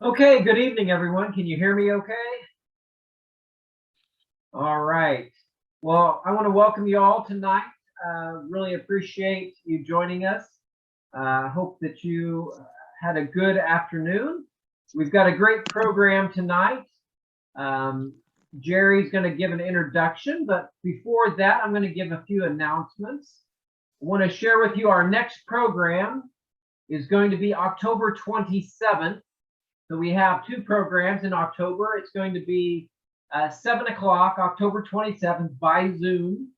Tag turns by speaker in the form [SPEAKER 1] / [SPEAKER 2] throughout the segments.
[SPEAKER 1] Okay, good evening, everyone. Can you hear me okay? All right. Well, I want to welcome you all tonight. Really appreciate you joining us. Hope that you had a good afternoon. We've got a great program tonight. Jerry's going to give an introduction, but before that, I'm going to give a few announcements. I want to share with you our next program is going to be October 27th. So we have two programs in October. It's going to be 7 o'clock, October 27th by Zoom.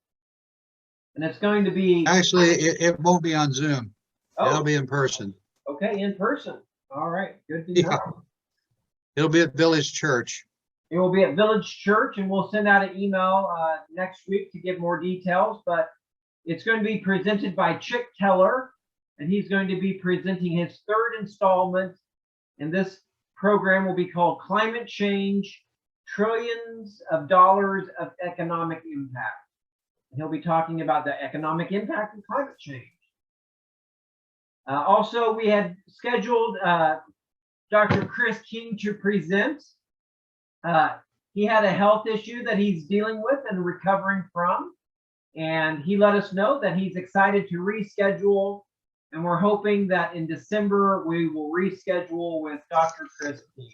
[SPEAKER 1] And it's going to be...
[SPEAKER 2] Actually, it won't be on Zoom.
[SPEAKER 1] Oh,
[SPEAKER 2] It'll be in person.
[SPEAKER 1] okay, in person. All right, good to know.
[SPEAKER 2] Yeah. It'll be at Village Church.
[SPEAKER 1] It will be at Village Church, and we'll send out an email next week to give more details. But it's going to be presented by Chick Teller, and he's going to be presenting his third installment. And this program will be called Climate Change, Trillions of Dollars of Economic Impact. And he'll be talking about the economic impact of climate change. Also, we had scheduled Dr. Chris King to present. He had a health issue that he's dealing with and recovering from. And he let us know that he's excited to reschedule. And we're hoping that in December, we will reschedule with Dr. Chris King.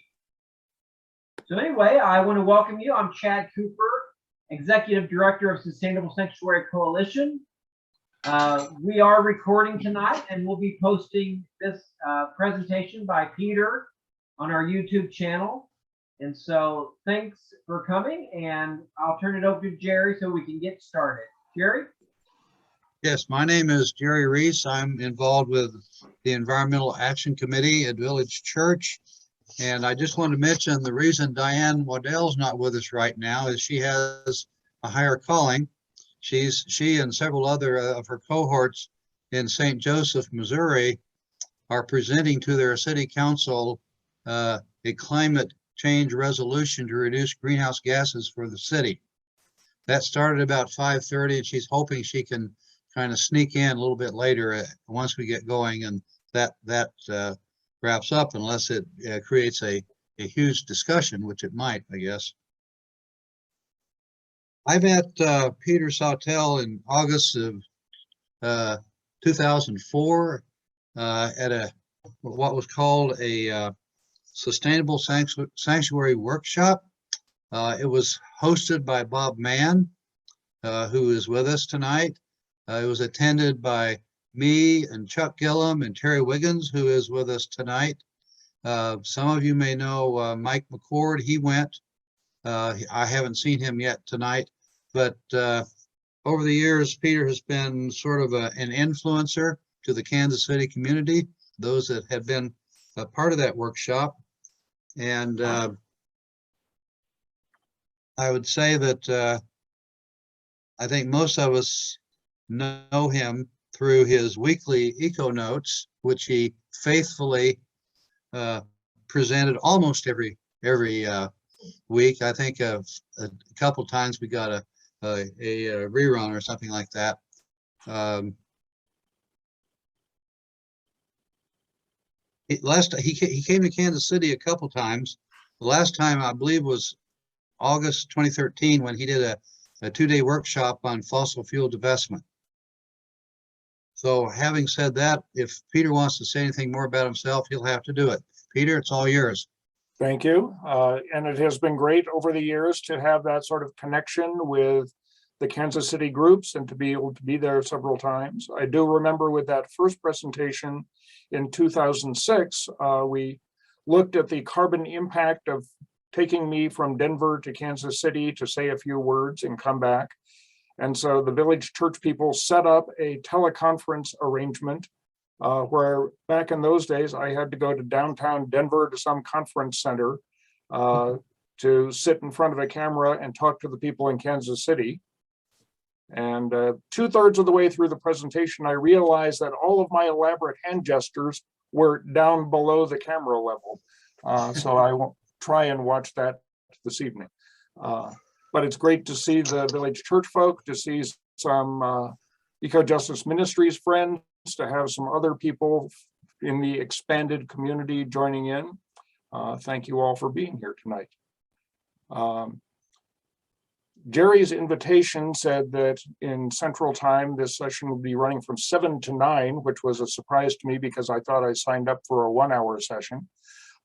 [SPEAKER 1] So anyway, I want to welcome you. I'm Chad Cooper, Executive Director of Sustainable Sanctuary Coalition. We are recording tonight, and we'll be posting this presentation by Peter on our YouTube channel. And so thanks for coming, and I'll turn it over to Jerry so we can get started. Jerry?
[SPEAKER 2] Yes, my name is Jerry Reese. I'm involved with the Environmental Action Committee at Village Church. And I just want to mention the reason Diane Waddell's not with us right now is she has a higher calling. She and several other of her cohorts in St. Joseph, Missouri, are presenting to their city council a climate change resolution to reduce greenhouse gases for the city. That started about 5:30, and she's hoping she can kind of sneak in a little bit later once we get going, and that wraps up, unless it creates a huge discussion, which it might, I guess. I met Peter Sawtell in August of 2004 at what was called a Sustainable Sanctuary Workshop. It was hosted by Bob Mann, who is with us tonight. It was attended by me and Chuck Gillum and Terry Wiggins, who is with us tonight. Some of you may know Mike McCord. He went. I haven't seen him yet tonight, but over the years, Peter has been sort of an influencer to the Kansas City community, those that have been a part of that workshop. And I would say that I think most of us know him through his weekly eco notes, which he faithfully presented almost every week. I think a couple times we got a rerun or something like that. He came to Kansas City a couple times. The last time I believe was August 2013 when he did a 2-day workshop on fossil fuel divestment. So having said that, if Peter wants to say anything more about himself, he'll have to do it. Peter, it's all yours.
[SPEAKER 3] Thank you. And it has been great over the years to have that sort of connection with the Kansas City groups and to be able to be there several times. I do remember with that first presentation in 2006, we looked at the carbon impact of taking me from Denver to Kansas City to say a few words and come back. And so the Village Church people set up a teleconference arrangement where back in those days, I had to go to downtown Denver to some conference center to sit in front of a camera and talk to the people in Kansas City. And 2/3 of the way through the presentation, I realized that all of my elaborate hand gestures were down below the camera level. So I won't try and watch that this evening. But it's great to see the Village Church folk, to see some Eco Justice Ministries friends, to have some other people in the expanded community joining in. Thank you all for being here tonight. Jerry's invitation said that in Central Time, this session will be running from 7 to 9, which was a surprise to me because I thought I signed up for a 1-hour session.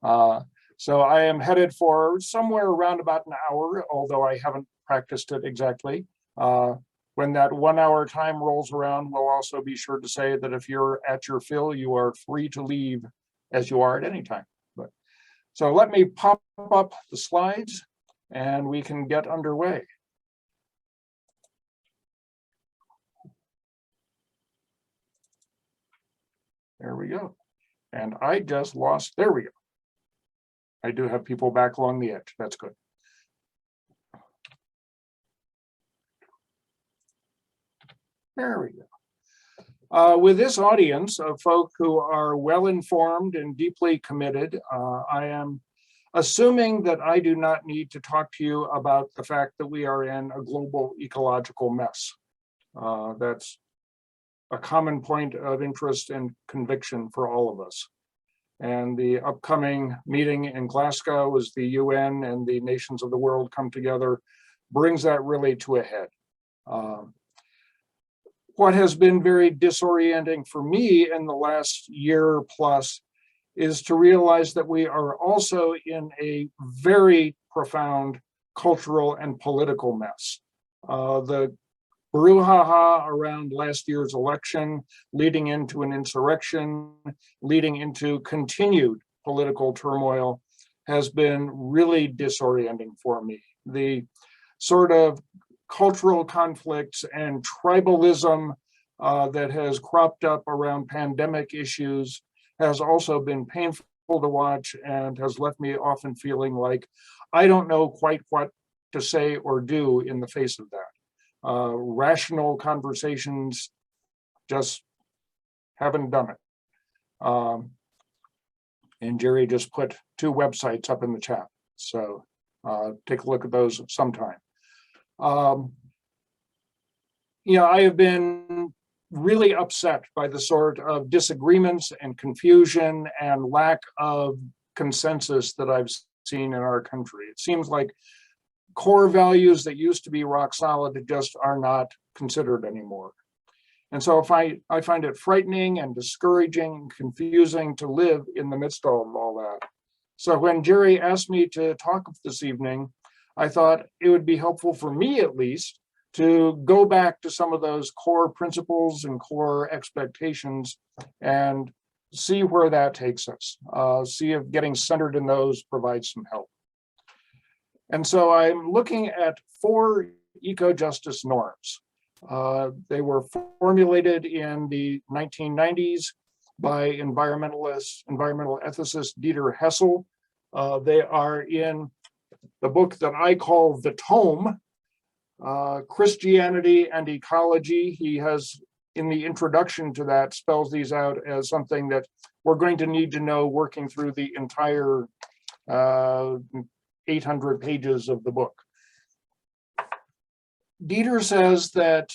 [SPEAKER 3] So I am headed for somewhere around about an hour, although I haven't practiced it exactly. When that 1-hour time rolls around, we'll also be sure to say that if you're at your fill, you are free to leave as you are at any time. So let me pop up the slides and we can get underway. There we go. And I just lost, there we go. I do have people back along the edge. That's good. There we go. With this audience of folk who are well-informed and deeply committed, I am assuming that I do not need to talk to you about the fact that we are in a global ecological mess. That's a common point of interest and conviction for all of us. And the upcoming meeting in Glasgow, as the UN and the nations of the world come together, brings that really to a head. What has been very disorienting for me in the last year plus is to realize that we are also in a very profound cultural and political mess. The brouhaha around last year's election, leading into an insurrection, leading into continued political turmoil, has been really disorienting for me. The sort of cultural conflicts and tribalism that has cropped up around pandemic issues has also been painful to watch and has left me often feeling like I don't know quite what to say or do in the face of that. Rational conversations just haven't done it. And Jerry just put 2 websites up in the chat. So take a look at those sometime. I have been really upset by the sort of disagreements and confusion and lack of consensus that I've seen in our country. It seems like core values that used to be rock solid just are not considered anymore. And so I find it frightening and discouraging and confusing to live in the midst of all that. So when Jerry asked me to talk this evening, I thought it would be helpful for me at least to go back to some of those core principles and core expectations and see where that takes us. See if getting centered in those provides some help. And so I'm looking at 4 eco-justice norms. They were formulated in the 1990s by environmental ethicist Dieter Hessel. They are in the book that I call The Tome, Christianity and Ecology. He has, in the introduction to that, spells these out as something that we're going to need to know working through the entire 800 pages of the book. Dieter says that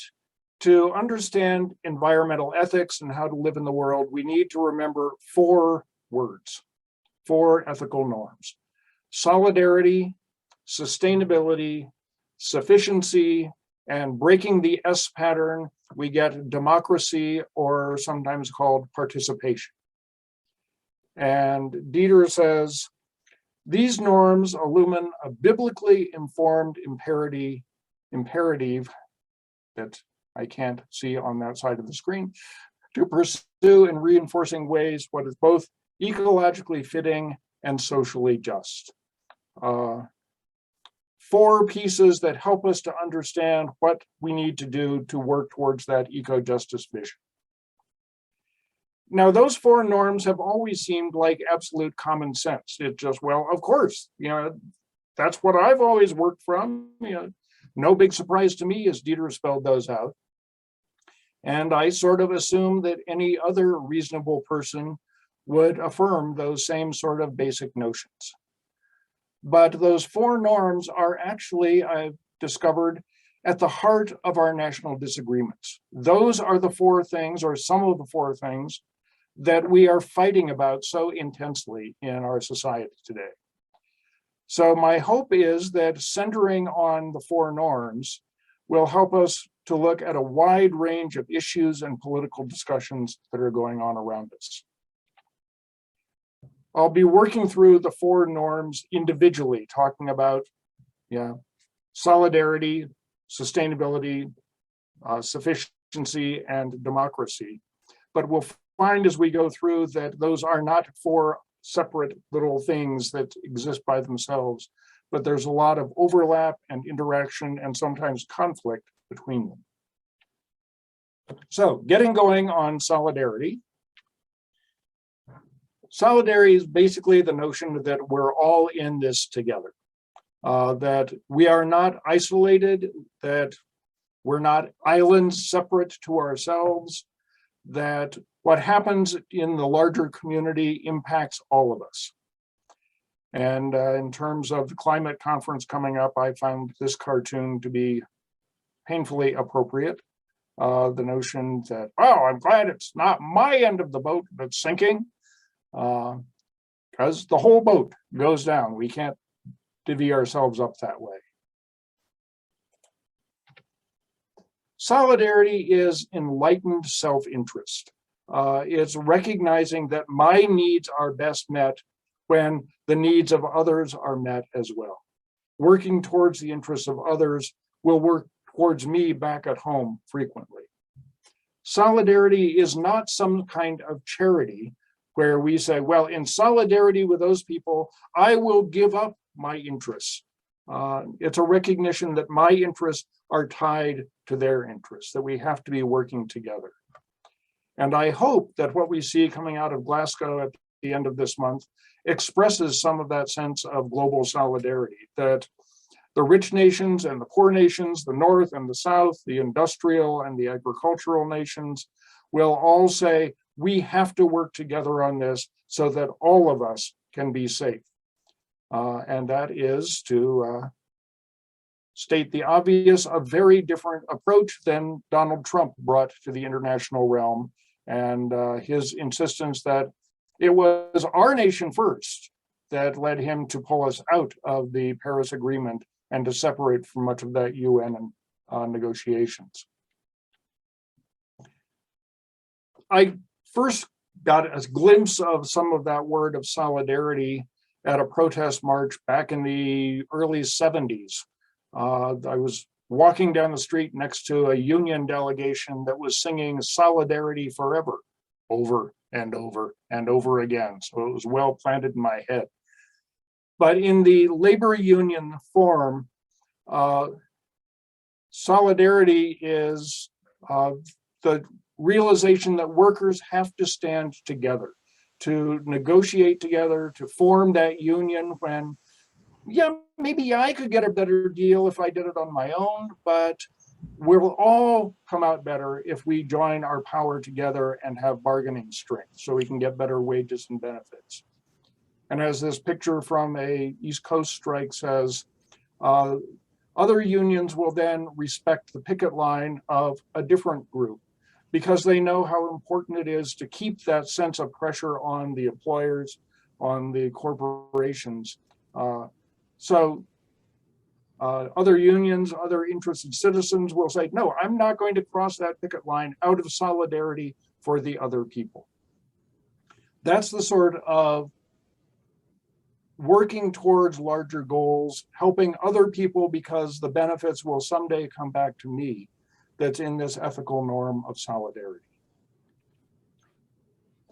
[SPEAKER 3] to understand environmental ethics and how to live in the world, we need to remember 4 words, 4 ethical norms: solidarity, sustainability, sufficiency, and breaking the S pattern, we get democracy, or sometimes called participation. And Dieter says, these norms illumine a biblically informed imperative that I can't see on that side of the screen, to pursue in reinforcing ways what is both ecologically fitting and socially just. 4 pieces that help us to understand what we need to do to work towards that eco-justice vision. Now, those 4 norms have always seemed like absolute common sense. It's just, well, of course, that's what I've always worked from. No big surprise to me as Dieter spelled those out. And I sort of assume that any other reasonable person would affirm those same sort of basic notions. But those 4 norms are actually, I've discovered, at the heart of our national disagreements. Those are the 4 things, or some of the 4 things, that we are fighting about so intensely in our society today. So my hope is that centering on the four norms will help us to look at a wide range of issues and political discussions that are going on around us. I'll be working through the four norms individually, talking about solidarity, sustainability, sufficiency, and democracy. But we'll find as we go through that those are not four separate little things that exist by themselves, but there's a lot of overlap and interaction and sometimes conflict between them. So getting going on solidarity. Solidarity is basically the notion that we're all in this together, that we are not isolated, that we're not islands separate to ourselves, that what happens in the larger community impacts all of us. And in terms of the climate conference coming up, I found this cartoon to be painfully appropriate. The notion that, oh, I'm glad it's not my end of the boat that's sinking, because the whole boat goes down. We can't divvy ourselves up that way. Solidarity is enlightened self-interest. It's recognizing that my needs are best met when the needs of others are met as well. Working towards the interests of others will work towards me back at home frequently. Solidarity is not some kind of charity where we say, well, in solidarity with those people, I will give up my interests. It's a recognition that my interests are tied to their interests, that we have to be working together. And I hope that what we see coming out of Glasgow at the end of this month expresses some of that sense of global solidarity, that the rich nations and the poor nations, the North and the South, the industrial and the agricultural nations will all say, we have to work together on this so that all of us can be safe. And that is to state the obvious, a very different approach than Donald Trump brought to the international realm, and his insistence that it was our nation first that led him to pull us out of the Paris Agreement and to separate from much of that UN negotiations. I first got a glimpse of some of that word of solidarity at a protest march back in the early 70s. I was walking down the street next to a union delegation that was singing Solidarity Forever over and over and over again. So it was well planted in my head. But in the labor union form, solidarity is the realization that workers have to stand together, to negotiate together, to form that union when, yeah, maybe I could get a better deal if I did it on my own, but we'll all come out better if we join our power together and have bargaining strength so we can get better wages and benefits. And as this picture from a East Coast strike says, other unions will then respect the picket line of a different group because they know how important it is to keep that sense of pressure on the employers, on the corporations. Other unions, other interested citizens will say, no, I'm not going to cross that picket line out of solidarity for the other people. That's the sort of working towards larger goals, helping other people because the benefits will someday come back to me, that's in this ethical norm of solidarity.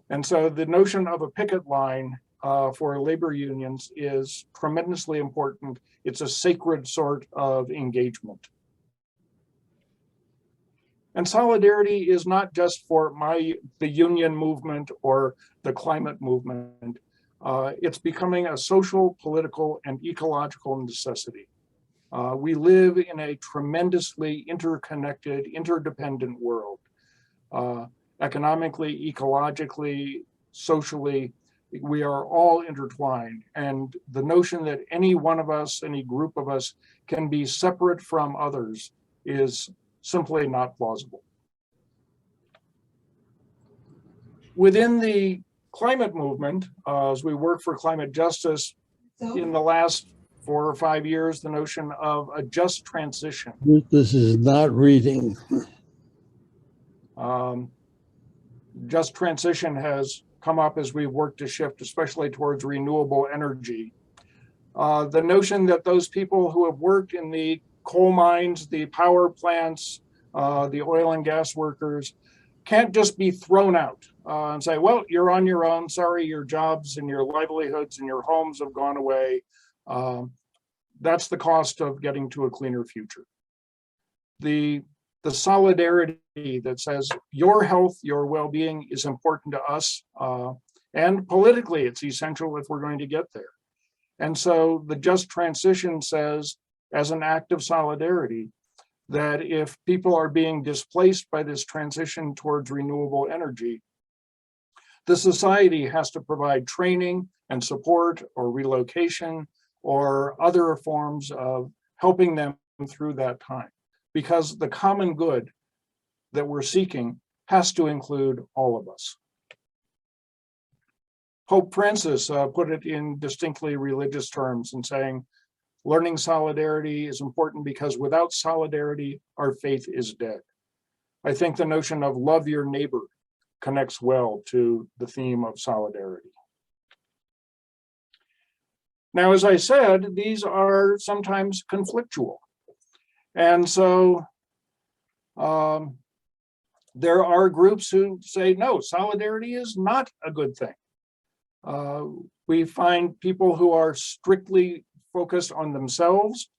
[SPEAKER 3] And so the notion of a picket line for labor unions is tremendously important. It's a sacred sort of engagement. And solidarity is not just for the union movement or the climate movement. It's becoming a social, political, and ecological necessity. We live in a tremendously interconnected, interdependent world. Economically, ecologically, socially, we are all intertwined. And the notion that any one of us, any group of us can be separate from others is simply not plausible. Within the climate movement, as we work for climate justice, in the last 4 or 5 years, the notion of a just transition.
[SPEAKER 4] This is not reading.
[SPEAKER 3] Just transition has come up as we work to shift, especially towards renewable energy. The notion that those people who have worked in the coal mines, the power plants, the oil and gas workers can't just be thrown out and say, well, you're on your own. Sorry, your jobs and your livelihoods and your homes have gone away. That's the cost of getting to a cleaner future. The solidarity that says your health, your well-being is important to us, and politically it's essential if we're going to get there. And so the just transition says, as an act of solidarity, that if people are being displaced by this transition towards renewable energy, the society has to provide training and support or relocation or other forms of helping them through that time. Because the common good that we're seeking has to include all of us. Pope Francis put it in distinctly religious terms in saying, learning solidarity is important because without solidarity, our faith is dead. I think the notion of love your neighbor connects well to the theme of solidarity. Now, as I said, these are sometimes conflictual. And so there are groups who say, no, solidarity is not a good thing. We find people who are strictly focused on themselves.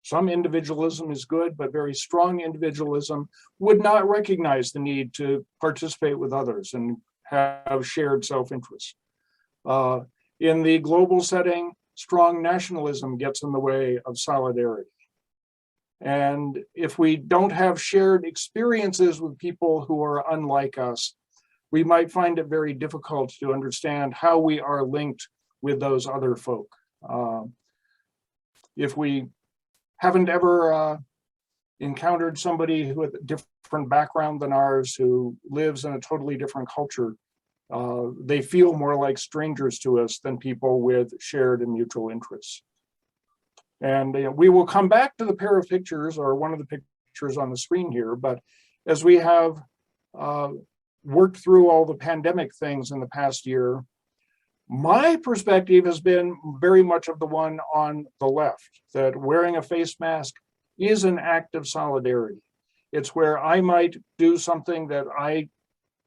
[SPEAKER 3] Some individualism is good, but very strong individualism would not recognize the need to participate with others and have shared self-interest. In the global setting, strong nationalism gets in the way of solidarity. And if we don't have shared experiences with people who are unlike us, we might find it very difficult to understand how we are linked with those other folk. If we haven't ever encountered somebody with a different background than ours, who lives in a totally different culture, they feel more like strangers to us than people with shared and mutual interests. And we will come back to the pair of pictures, or one of the pictures on the screen here, but as we have worked through all the pandemic things in the past year, my perspective has been very much of the one on the left, that wearing a face mask is an act of solidarity. It's where I might do something that I,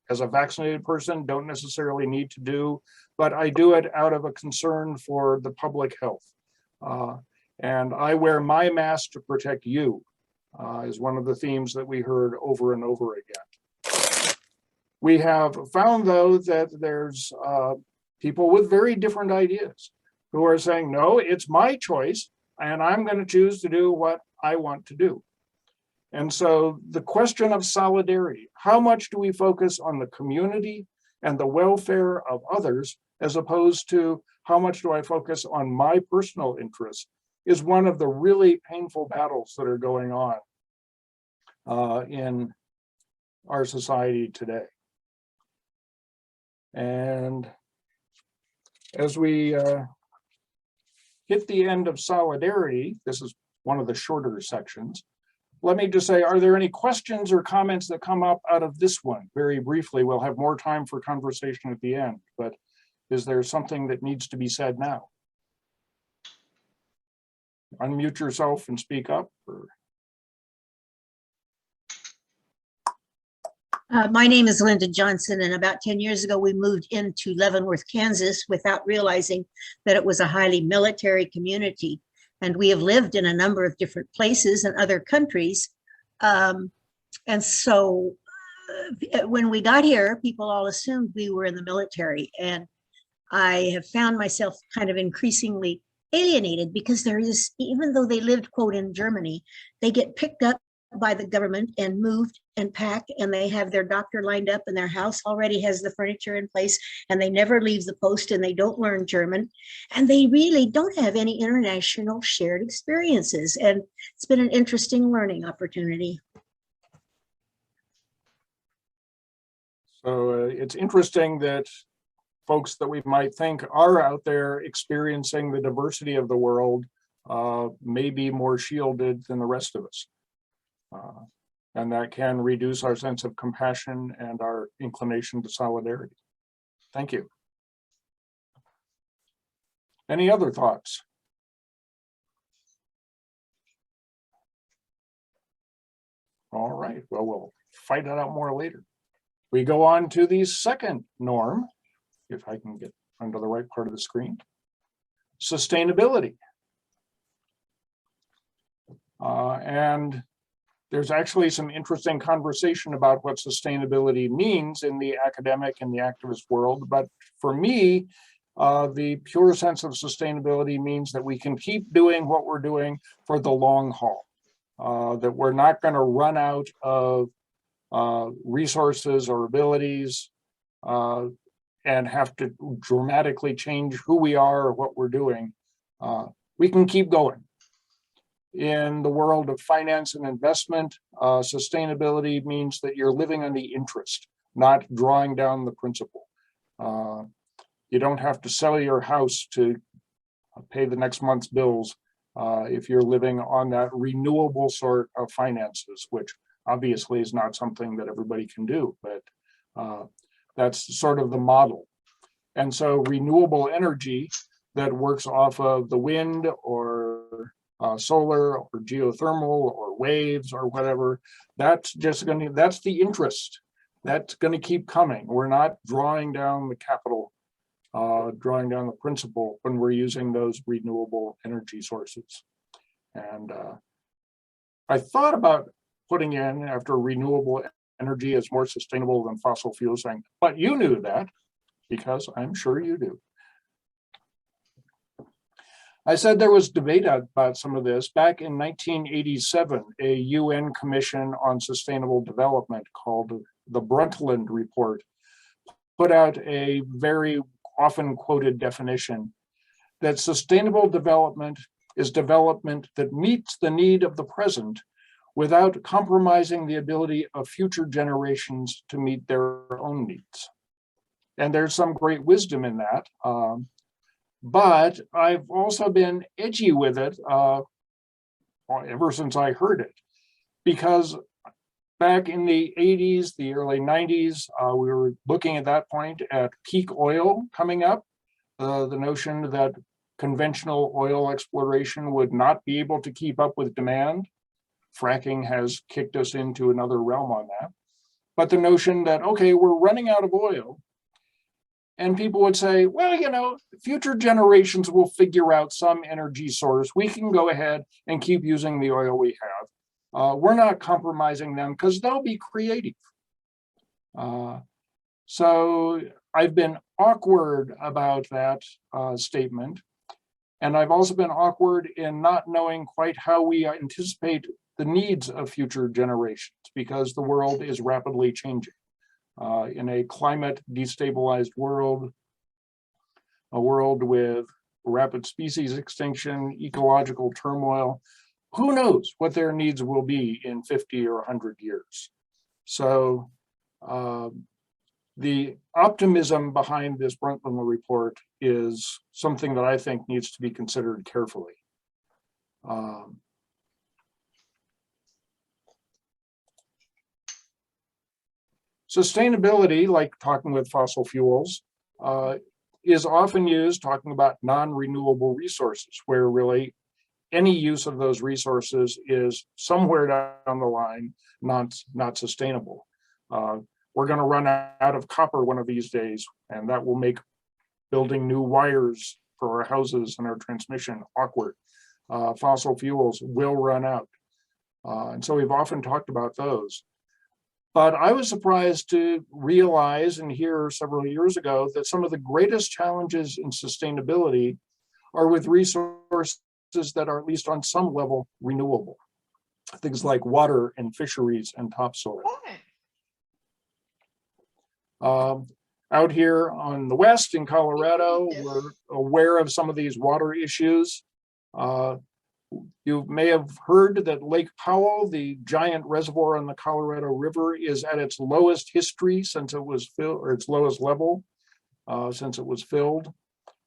[SPEAKER 3] as a vaccinated person, don't necessarily need to do, but I do it out of a concern for the public health. And I wear my mask to protect you, is one of the themes that we heard over and over again. We have found, though, that there's people with very different ideas who are saying, no, it's my choice, and I'm going to choose to do what I want to do. And so the question of solidarity, how much do we focus on the community and the welfare of others, as opposed to how much do I focus on my personal interests, is one of the really painful battles that are going on in our society today. And as we hit the end of solidarity, this is one of the shorter sections, let me just say, are there any questions or comments that come up out of this one? Very briefly, we'll have more time for conversation at the end, but is there something that needs to be said now? Unmute yourself and speak up. Or...
[SPEAKER 5] My name is Linda Johnson, and about 10 years ago, we moved into Leavenworth, Kansas, without realizing that it was a highly military community. And we have lived in a number of different places and other countries. And so when we got here, people all assumed we were in the military. And I have found myself kind of increasingly alienated, because there is, even though they lived, quote, in Germany, they get picked up by the government and moved and packed, and they have their doctor lined up, and their house already has the furniture in place, and they never leave the post, and they don't learn German, and they really don't have any international shared experiences. And it's been an interesting learning opportunity.
[SPEAKER 3] So it's interesting that folks that we might think are out there experiencing the diversity of the world may be more shielded than the rest of us. And that can reduce our sense of compassion and our inclination to solidarity. Thank you. Any other thoughts? All right, well, we'll fight it out more later. We go on to the second norm, if I can get onto the right part of the screen. Sustainability. And there's actually some interesting conversation about what sustainability means in the academic and the activist world. But for me, the pure sense of sustainability means that we can keep doing what we're doing for the long haul, that we're not going to run out of resources or abilities and have to dramatically change who we are or what we're doing. We can keep going. In the world of finance and investment, sustainability means that you're living on the interest, not drawing down the principal. You don't have to sell your house to pay the next month's bills if you're living on that renewable sort of finances, which obviously is not something that everybody can do, but that's sort of the model. And so renewable energy that works off of the wind or solar or geothermal or waves or whatever, that's the interest. That's going to keep coming. We're not drawing down the capital, drawing down the principal when we're using those renewable energy sources. And I thought about putting in after renewable energy is more sustainable than fossil fuels, saying, but you knew that, because I'm sure you do. I said there was debate about some of this. Back in 1987, a UN Commission on Sustainable Development called the Brundtland Report put out a very often quoted definition that sustainable development is development that meets the need of the present without compromising the ability of future generations to meet their own needs. And there's some great wisdom in that. But I've also been edgy with it ever since I heard it, because back in the 80s, the early 90s, we were looking at that point at peak oil coming up, the notion that conventional oil exploration would not be able to keep up with demand. Fracking has kicked us into another realm on that. But the notion that, okay, we're running out of oil. And people would say, well, you know, future generations will figure out some energy source. We can go ahead and keep using the oil we have. We're not compromising them because they'll be creative. So I've been awkward about that statement. And I've also been awkward in not knowing quite how we anticipate the needs of future generations, because the world is rapidly changing. In a climate destabilized world, a world with rapid species extinction, ecological turmoil, who knows what their needs will be in 50 or 100 years. So the optimism behind this Brundtland report is something that I think needs to be considered carefully. Sustainability, like talking with fossil fuels, is often used talking about non-renewable resources, where really any use of those resources is somewhere down the line not sustainable. We're going to run out of copper one of these days, and that will make building new wires for our houses and our transmission awkward. Fossil fuels will run out. And so we've often talked about those. But I was surprised to realize and hear several years ago that some of the greatest challenges in sustainability are with resources that are at least on some level renewable. Things like water and fisheries and topsoil. Out here on the west in Colorado, we're aware of some of these water issues. You may have heard that Lake Powell, the giant reservoir on the Colorado River, is at its lowest history since it was filled, or its lowest level since it was filled.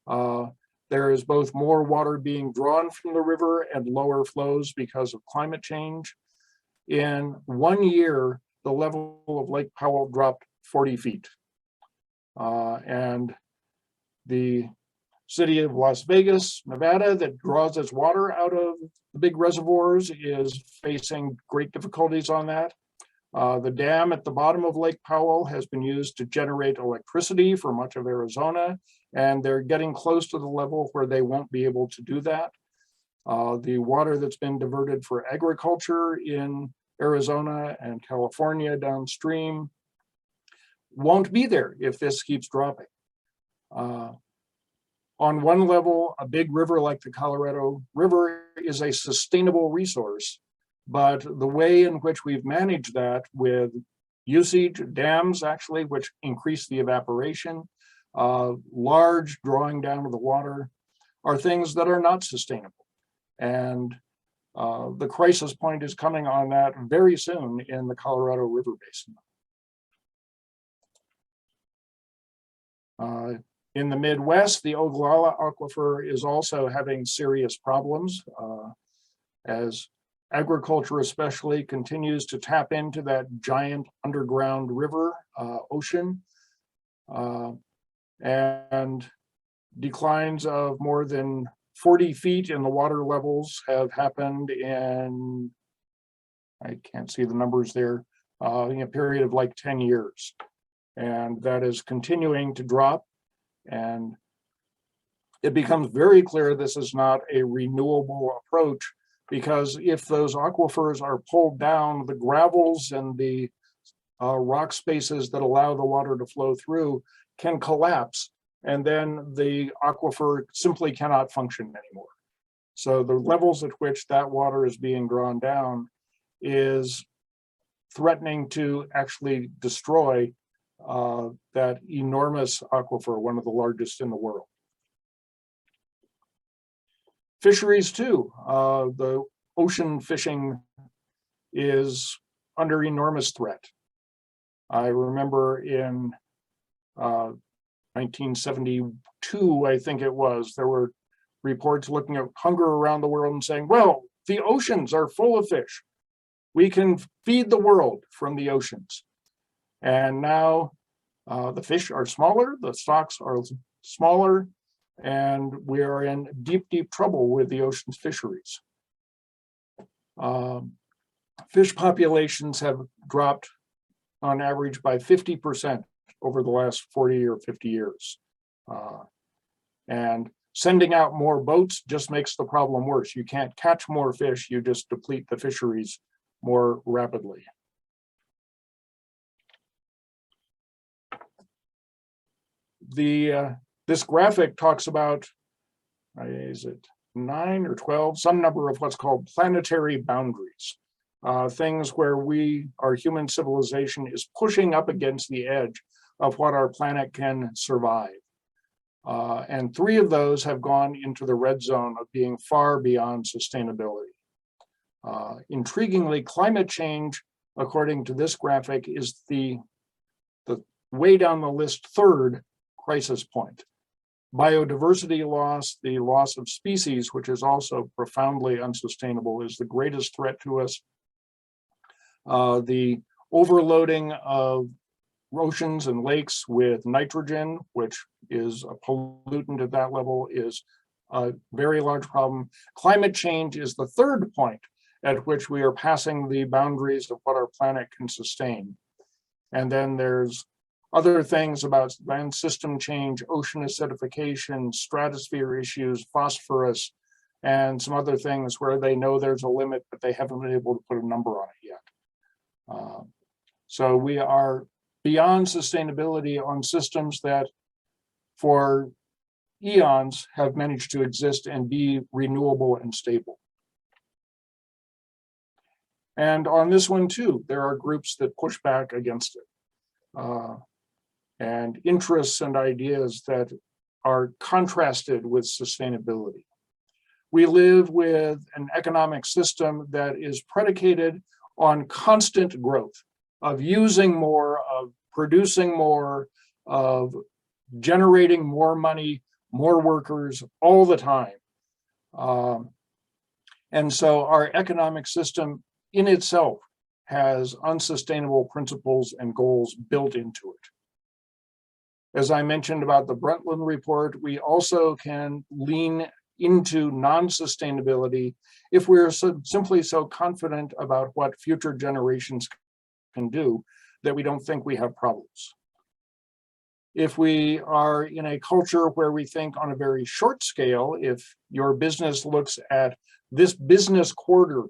[SPEAKER 3] There is both more water being drawn from the river and lower flows because of climate change. In 1 year, the level of Lake Powell dropped 40 feet. And the city of Las Vegas, Nevada, that draws its water out of the big reservoirs, is facing great difficulties on that. The dam at the bottom of Lake Powell has been used to generate electricity for much of Arizona, and they're getting close to the level where they won't be able to do that. The water that's been diverted for agriculture in Arizona and California downstream won't be there if this keeps dropping. On one level, a big river like the Colorado River is a sustainable resource, but the way in which we've managed that with usage, dams actually, which increase the evaporation, large drawing down of the water, are things that are not sustainable. And the crisis point is coming on that very soon in the Colorado River Basin. In the Midwest, the Ogallala Aquifer is also having serious problems as agriculture especially continues to tap into that giant underground river ocean, and declines of more than 40 feet in the water levels have happened in, I can't see the numbers there, in a period of like 10 years. And that is continuing to drop. And it becomes very clear this is not a renewable approach, because if those aquifers are pulled down, the gravels and the rock spaces that allow the water to flow through can collapse, and then the aquifer simply cannot function anymore. So the levels at which that water is being drawn down is threatening to actually destroy that enormous aquifer, one of the largest in the world. Fisheries too, the ocean fishing is under enormous threat. I remember in 1972, I think it was, there were reports looking at hunger around the world and saying, well, the oceans are full of fish. We can feed the world from the oceans. And now the fish are smaller, the stocks are smaller, and we are in deep, deep trouble with the ocean's fisheries. Fish populations have dropped on average by 50% over the last 40 or 50 years. And sending out more boats just makes the problem worse. You can't catch more fish, you just deplete the fisheries more rapidly. This graphic talks about, is it 9 or 12, some number of what's called planetary boundaries. Things where our human civilization is pushing up against the edge of what our planet can survive. And 3 of those have gone into the red zone of being far beyond sustainability. Intriguingly, climate change, according to this graphic, is the way down the list 3rd crisis point. Biodiversity loss, the loss of species, which is also profoundly unsustainable, is the greatest threat to us. The overloading of oceans and lakes with nitrogen, which is a pollutant at that level, is a very large problem. Climate change is the 3rd point at which we are passing the boundaries of what our planet can sustain. And then there's other things about land system change, ocean acidification, stratosphere issues, phosphorus, and some other things where they know there's a limit, but they haven't been able to put a number on it yet. So we are beyond sustainability on systems that for eons have managed to exist and be renewable and stable. And on this one too, there are groups that push back against it. And interests and ideas that are contrasted with sustainability. We live with an economic system that is predicated on constant growth, of using more, of producing more, of generating more money, more workers all the time. And so our economic system in itself has unsustainable principles and goals built into it. As I mentioned about the Brundtland Report, we also can lean into non-sustainability if we're simply so confident about what future generations can do that we don't think we have problems. If we are in a culture where we think on a very short scale, if your business looks at this business quarter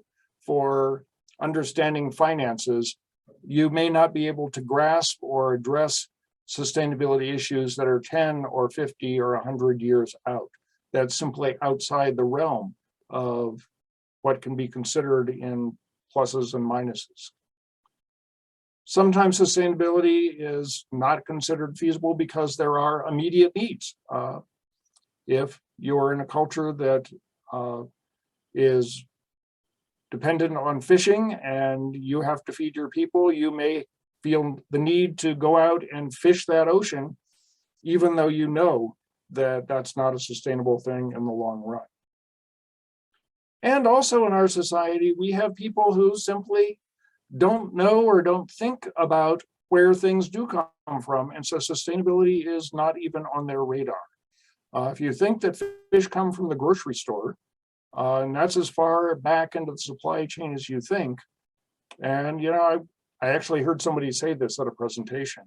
[SPEAKER 3] for understanding finances, you may not be able to grasp or address sustainability issues that are 10 or 50 or 100 years out. That's simply outside the realm of what can be considered in pluses and minuses. Sometimes sustainability is not considered feasible because there are immediate needs. If you're in a culture that is dependent on fishing and you have to feed your people, you may feel the need to go out and fish that ocean, even though you know that that's not a sustainable thing in the long run. And also in our society, we have people who simply don't know or don't think about where things do come from. And so sustainability is not even on their radar. If you think that fish come from the grocery store, and that's as far back into the supply chain as you think. And, you know, I actually heard somebody say this at a presentation.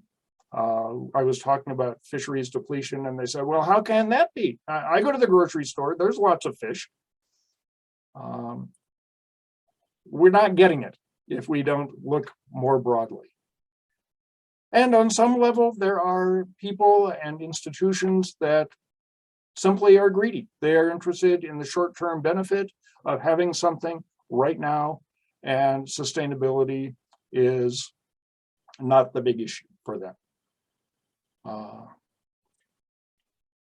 [SPEAKER 3] I was talking about fisheries depletion, and they said, well, how can that be? I go to the grocery store, there's lots of fish. We're not getting it if we don't look more broadly. And on some level, there are people and institutions that simply are greedy. They are interested in the short-term benefit of having something right now, and sustainability is not the big issue for them.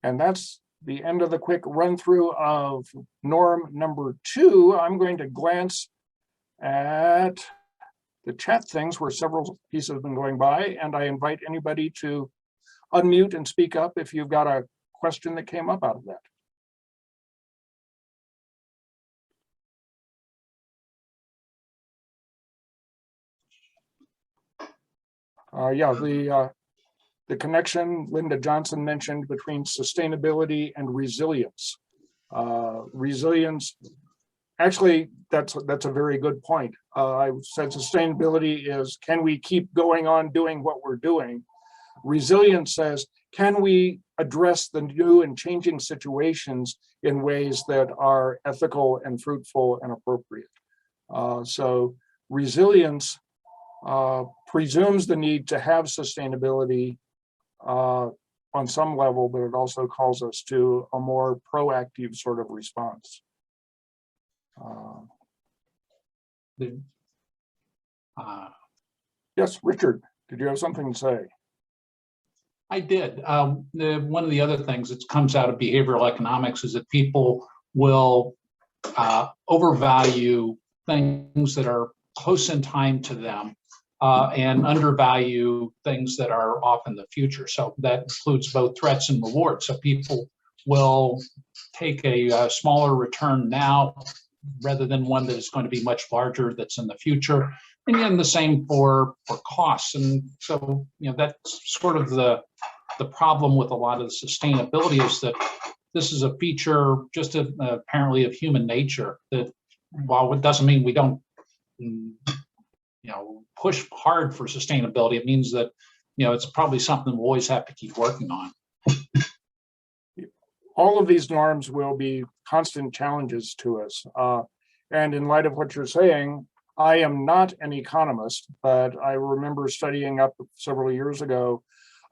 [SPEAKER 3] And that's the end of the quick run through of norm number 2. I'm going to glance at the chat things where several pieces have been going by, and I invite anybody to unmute and speak up if you've got a question that came up out of that. The connection Linda Johnson mentioned between sustainability and resilience. Resilience, actually, that's a very good point. I said sustainability is, can we keep going on doing what we're doing? Resilience says, can we address the new and changing situations in ways that are ethical and fruitful and appropriate? So resilience presumes the need to have sustainability on some level, but it also calls us to a more proactive sort of response. Yes, Richard, did you have something to say?
[SPEAKER 6] I did. One of the other things that comes out of behavioral economics is that people will overvalue things that are close in time to them and undervalue things that are off in the future. So that includes both threats and rewards. So people will take a smaller return now rather than one that is going to be much larger that's in the future. And again, the same for costs. And so, you know, that's sort of the problem with a lot of the sustainability, is that this is a feature just apparently of human nature, that while it doesn't mean we don't, push hard for sustainability, it means that, it's probably something we'll always have to keep working on.
[SPEAKER 3] All of these norms will be constant challenges to us. And in light of what you're saying, I am not an economist, but I remember studying up several years ago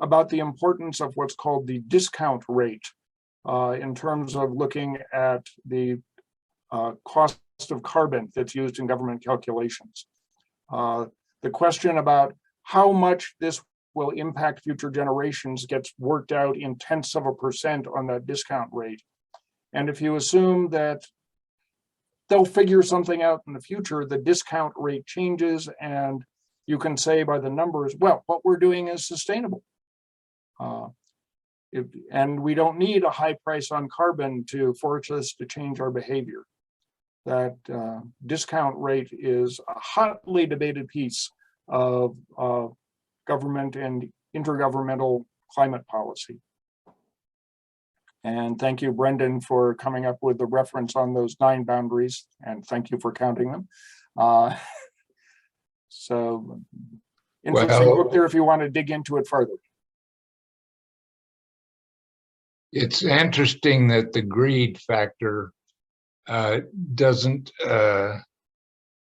[SPEAKER 3] about the importance of what's called the discount rate in terms of looking at the cost of carbon that's used in government calculations. The question about how much this will impact future generations gets worked out in 0.1% on that discount rate. And if you assume that they'll figure something out in the future. The discount rate changes, and you can say by the numbers, well, what we're doing is sustainable. And we don't need a high price on carbon to force us to change our behavior. That discount rate is a hotly debated piece of government and intergovernmental climate policy. And thank you, Brendan, for coming up with the reference on those 9 boundaries, and thank you for counting them. So interesting book there if you want to dig into it further.
[SPEAKER 7] It's interesting that the greed factor doesn't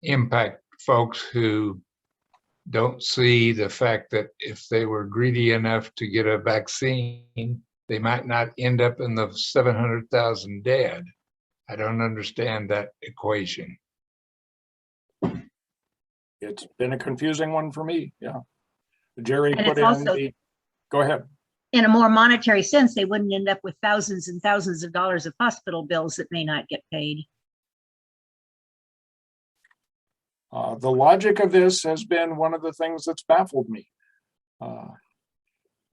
[SPEAKER 7] impact folks who don't see the fact that if they were greedy enough to get a vaccine, they might not end up in the 700,000 dead. I don't understand that equation.
[SPEAKER 3] It's been a confusing one for me, yeah. Jerry
[SPEAKER 5] And
[SPEAKER 3] put
[SPEAKER 5] it's
[SPEAKER 3] in
[SPEAKER 5] also-
[SPEAKER 3] the, go ahead.
[SPEAKER 5] In a more monetary sense, they wouldn't end up with thousands and thousands of dollars of hospital bills that may not get paid.
[SPEAKER 3] The logic of this has been one of the things that's baffled me.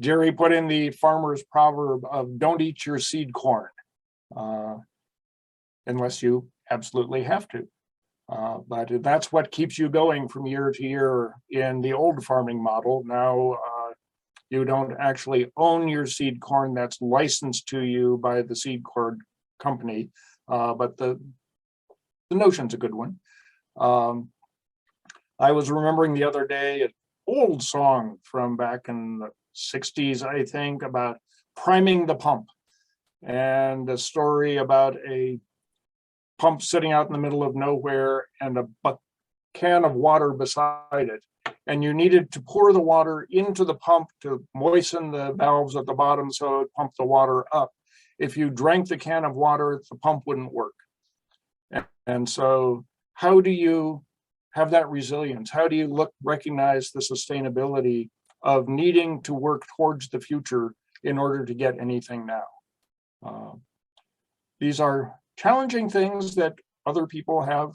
[SPEAKER 3] Jerry put in the farmer's proverb of don't eat your seed corn unless you absolutely have to. But that's what keeps you going from year to year in the old farming model. Now, you don't actually own your seed corn that's licensed to you by the seed corn company, but the notion's a good one. I was remembering the other day an old song from back in the 60s, I think, about priming the pump, and a story about a pump sitting out in the middle of nowhere and a can of water beside it. And you needed to pour the water into the pump to moisten the valves at the bottom so it would pump the water up. If you drank the can of water, the pump wouldn't work. And so how do you have that resilience? How do you recognize the sustainability of needing to work towards the future in order to get anything now? These are challenging things that other people have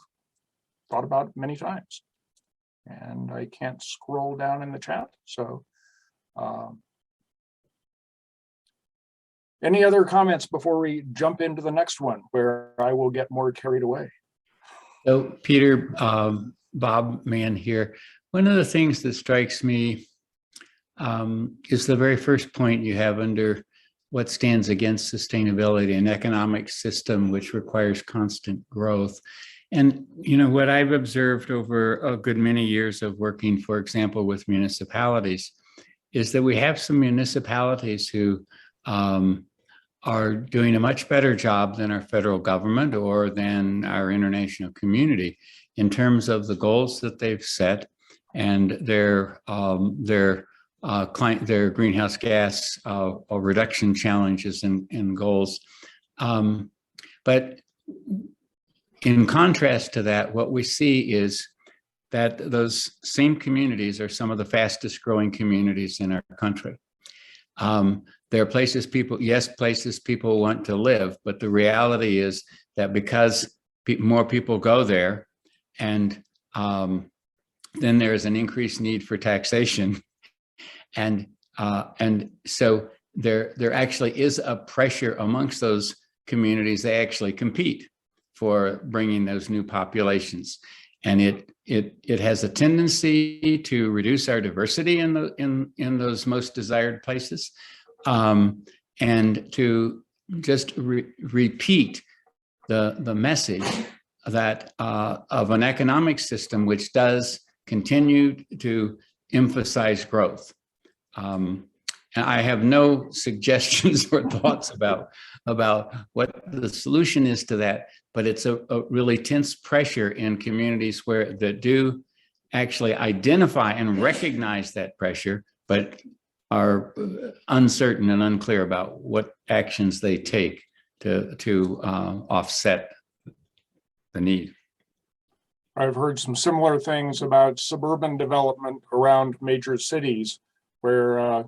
[SPEAKER 3] thought about many times. And I can't scroll down in the chat. So any other comments before we jump into the next one where I will get more carried away?
[SPEAKER 8] So Peter, Bob Mann here. One of the things that strikes me is the very first point you have under what stands against sustainability, an economic system which requires constant growth. And, you know, what I've observed over a good many years of working, for example, with municipalities, is that we have some municipalities who are doing a much better job than our federal government or than our international community in terms of the goals that they've set and their greenhouse gas reduction challenges and goals. But in contrast to that, what we see is that those same communities are some of the fastest growing communities in our country. There are places people want to live, but the reality is that because more people go there, and then there is an increased need for taxation, and so there actually is a pressure amongst those communities. They actually compete for bringing those new populations, and it has a tendency to reduce our diversity in those most desired places, and to just repeat the message that of an economic system which does continue to emphasize growth. And I have no suggestions or thoughts about what the solution is to that, but it's a really tense pressure in communities that do actually identify and recognize that pressure, but are uncertain and unclear about what actions they take to offset the need.
[SPEAKER 3] I've heard some similar things about suburban development around major cities where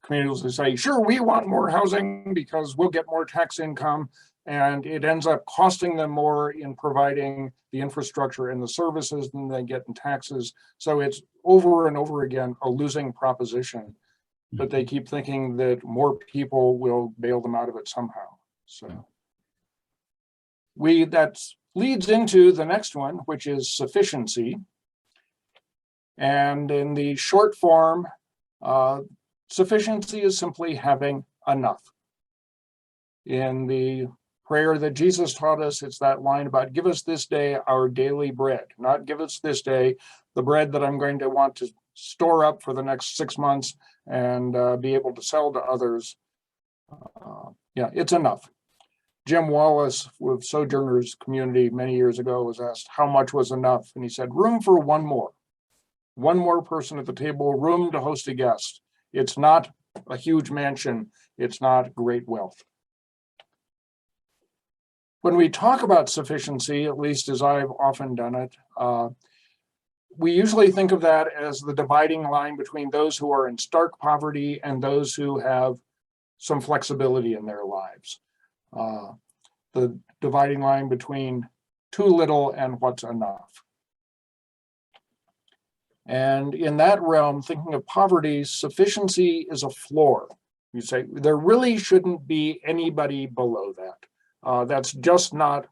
[SPEAKER 3] communities will say, sure, we want more housing because we'll get more tax income. and it ends up costing them more in providing the infrastructure and the services than they get in taxes. So it's over and over again a losing proposition, but they keep thinking that more people will bail them out of it somehow. So that leads into the next one, which is sufficiency. And in the short form, sufficiency is simply having enough. In the prayer that Jesus taught us, it's that line about give us this day our daily bread, not give us this day the bread that I'm going to want to store up for the next 6 months and be able to sell to others. Yeah, it's enough. Jim Wallace with Sojourners Community many years ago was asked how much was enough, and he said room for one more person at the table, room to host a guest. It's not a huge mansion, it's not great wealth. When we talk about sufficiency, at least as I've often done it, we usually think of that as the dividing line between those who are in stark poverty and those who have some flexibility in their lives. The dividing line between too little and what's enough. And in that realm, thinking of poverty, sufficiency is a floor. You say there really shouldn't be anybody below that. That's just not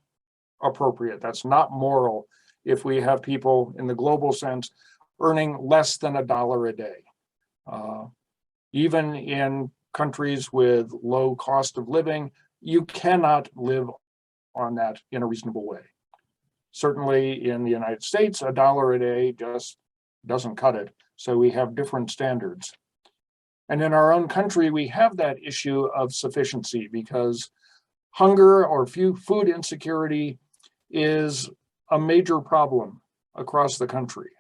[SPEAKER 3] appropriate. That's not moral if we have people in the global sense earning less than $1 a day. Even in countries with low cost of living, you cannot live on that in a reasonable way. Certainly in the United States, $1 a day just doesn't cut it. So we have different standards. And in our own country, we have that issue of sufficiency because hunger or food insecurity is a major problem across the country.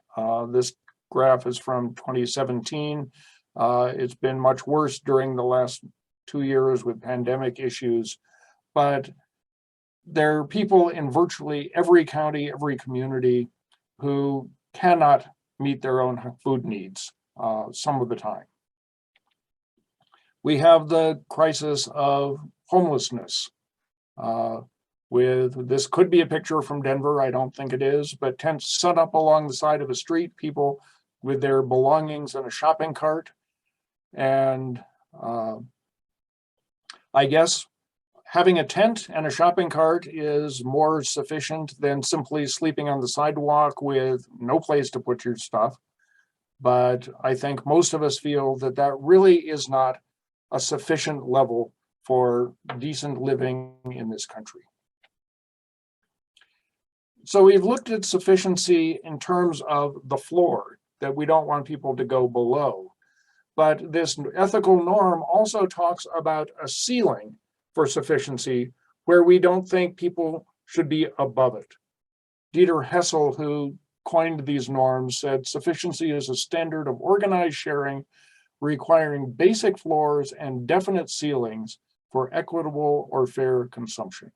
[SPEAKER 3] This graph is from 2017. It's been much worse during the last 2 years with pandemic issues, but there are people in virtually every county, every community who cannot meet their own food needs some of the time. We have the crisis of homelessness. This could be a picture from Denver, I don't think it is, but tents set up along the side of a street, people with their belongings in a shopping cart. And I guess having a tent and a shopping cart is more sufficient than simply sleeping on the sidewalk with no place to put your stuff. But I think most of us feel that that really is not a sufficient level for decent living in this country. So we've looked at sufficiency in terms of the floor, that we don't want people to go below. But this ethical norm also talks about a ceiling for sufficiency where we don't think people should be above it. Dieter Hessel, who coined these norms, said sufficiency is a standard of organized sharing requiring basic floors and definite ceilings for equitable or fair consumption.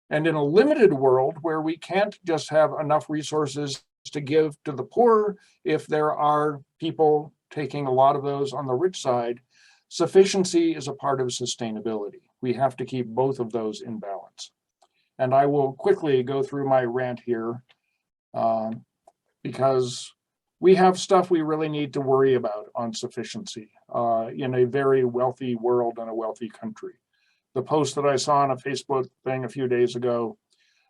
[SPEAKER 3] And in a limited world where we can't just have enough resources to give to the poor, if there are people taking a lot of those on the rich side, sufficiency is a part of sustainability. We have to keep both of those in balance. And I will quickly go through my rant here because we have stuff we really need to worry about on sufficiency in a very wealthy world and a wealthy country. The post that I saw on a Facebook thing a few days ago,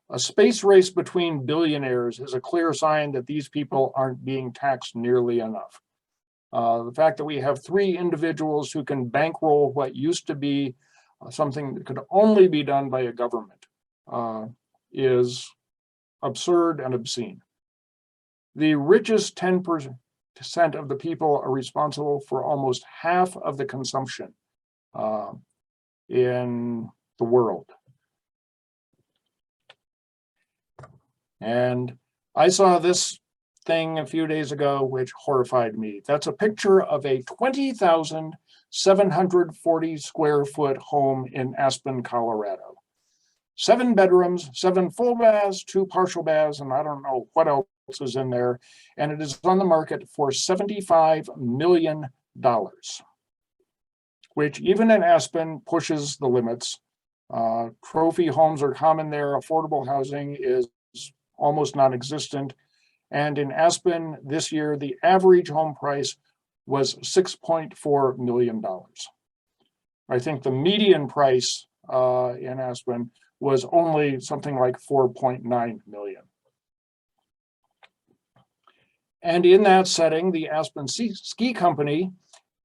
[SPEAKER 3] a space race between billionaires is a clear sign that these people aren't being taxed nearly enough. The fact that we have 3 individuals who can bankroll what used to be something that could only be done by a government is absurd and obscene. The richest 10% of the people are responsible for almost half of the consumption in the world. And I saw this thing a few days ago, which horrified me. That's a picture of a 20,740 square foot home in Aspen, Colorado. 7 bedrooms, 7 full baths, 2 partial baths, and I don't know what else is in there. And it is on the market for $75 million, which even in Aspen pushes the limits. Trophy homes are common there. Affordable housing is almost non-existent. And in Aspen this year, the average home price was $6.4 million. I think the median price in Aspen was only something like 4.9 million. And in that setting, the Aspen Ski Company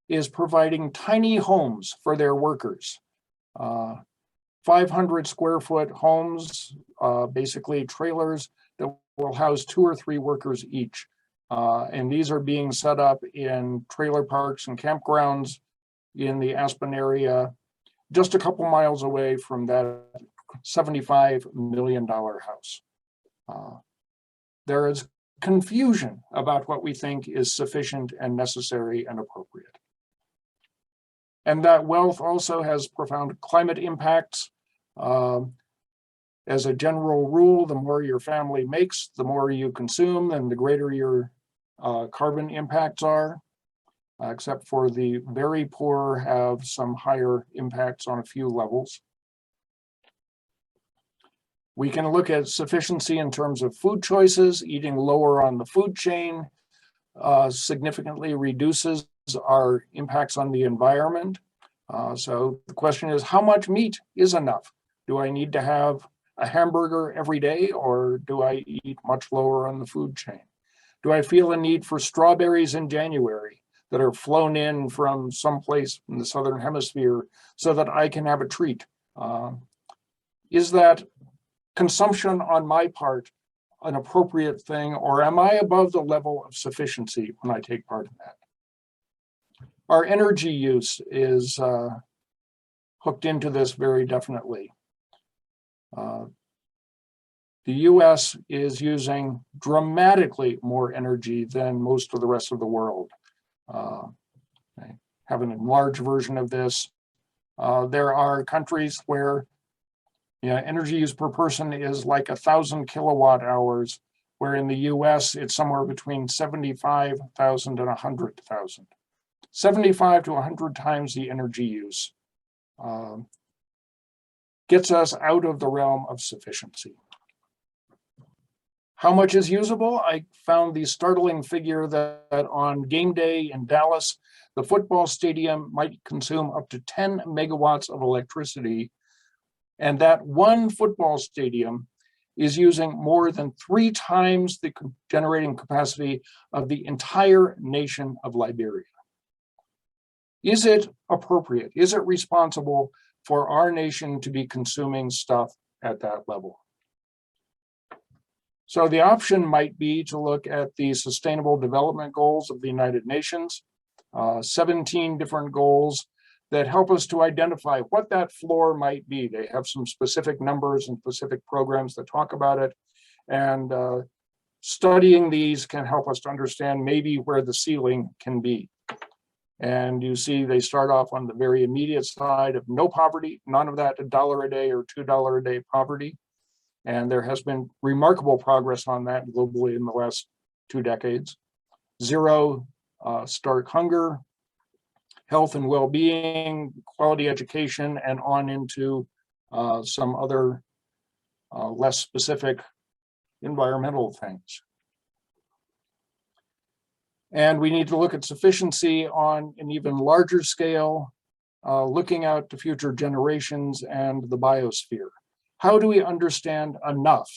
[SPEAKER 3] is providing tiny homes for their workers. 500 square foot homes, basically trailers that will house 2 or 3 workers each. And these are being set up in trailer parks and campgrounds in the Aspen area, just a couple miles away from that $75 million house. There is confusion about what we think is sufficient and necessary and appropriate. And that wealth also has profound climate impacts. As a general rule, the more your family makes, the more you consume, and the greater your carbon impacts are, except for the very poor have some higher impacts on a few levels. We can look at sufficiency in terms of food choices. Eating lower on the food chain significantly reduces our impacts on the environment. So the question is, how much meat is enough? Do I need to have a hamburger every day, or do I eat much lower on the food chain? Do I feel a need for strawberries in January that are flown in from someplace in the Southern Hemisphere so that I can have a treat? Is that consumption on my part an appropriate thing, or am I above the level of sufficiency when I take part in that? Our energy use is hooked into this very definitely. The US is using dramatically more energy than most of the rest of the world. I have an enlarged version of this. There are countries where energy use per person is like 1,000 kilowatt hours, where in the US it's somewhere between 75,000 and 100,000. 75 to 100 times the energy use gets us out of the realm of sufficiency. How much is usable? I found the startling figure that on game day in Dallas, the football stadium might consume up to 10 megawatts of electricity, and that one football stadium is using more than 3 times the generating capacity of the entire nation of Liberia. Is it appropriate? Is it responsible for our nation to be consuming stuff at that level? So the option might be to look at the Sustainable Development Goals of the United Nations, 17 different goals that help us to identify what that floor might be. They have some specific numbers and specific programs that talk about it. And studying these can help us to understand maybe where the ceiling can be. And you see they start off on the very immediate side of no poverty, none of that $1 a day or $2 a day poverty. And there has been remarkable progress on that globally in the last 2 decades. 0 stark hunger, health and well-being, quality education, and on into some other less specific environmental things. And we need to look at sufficiency on an even larger scale, looking out to future generations and the biosphere. How do we understand enough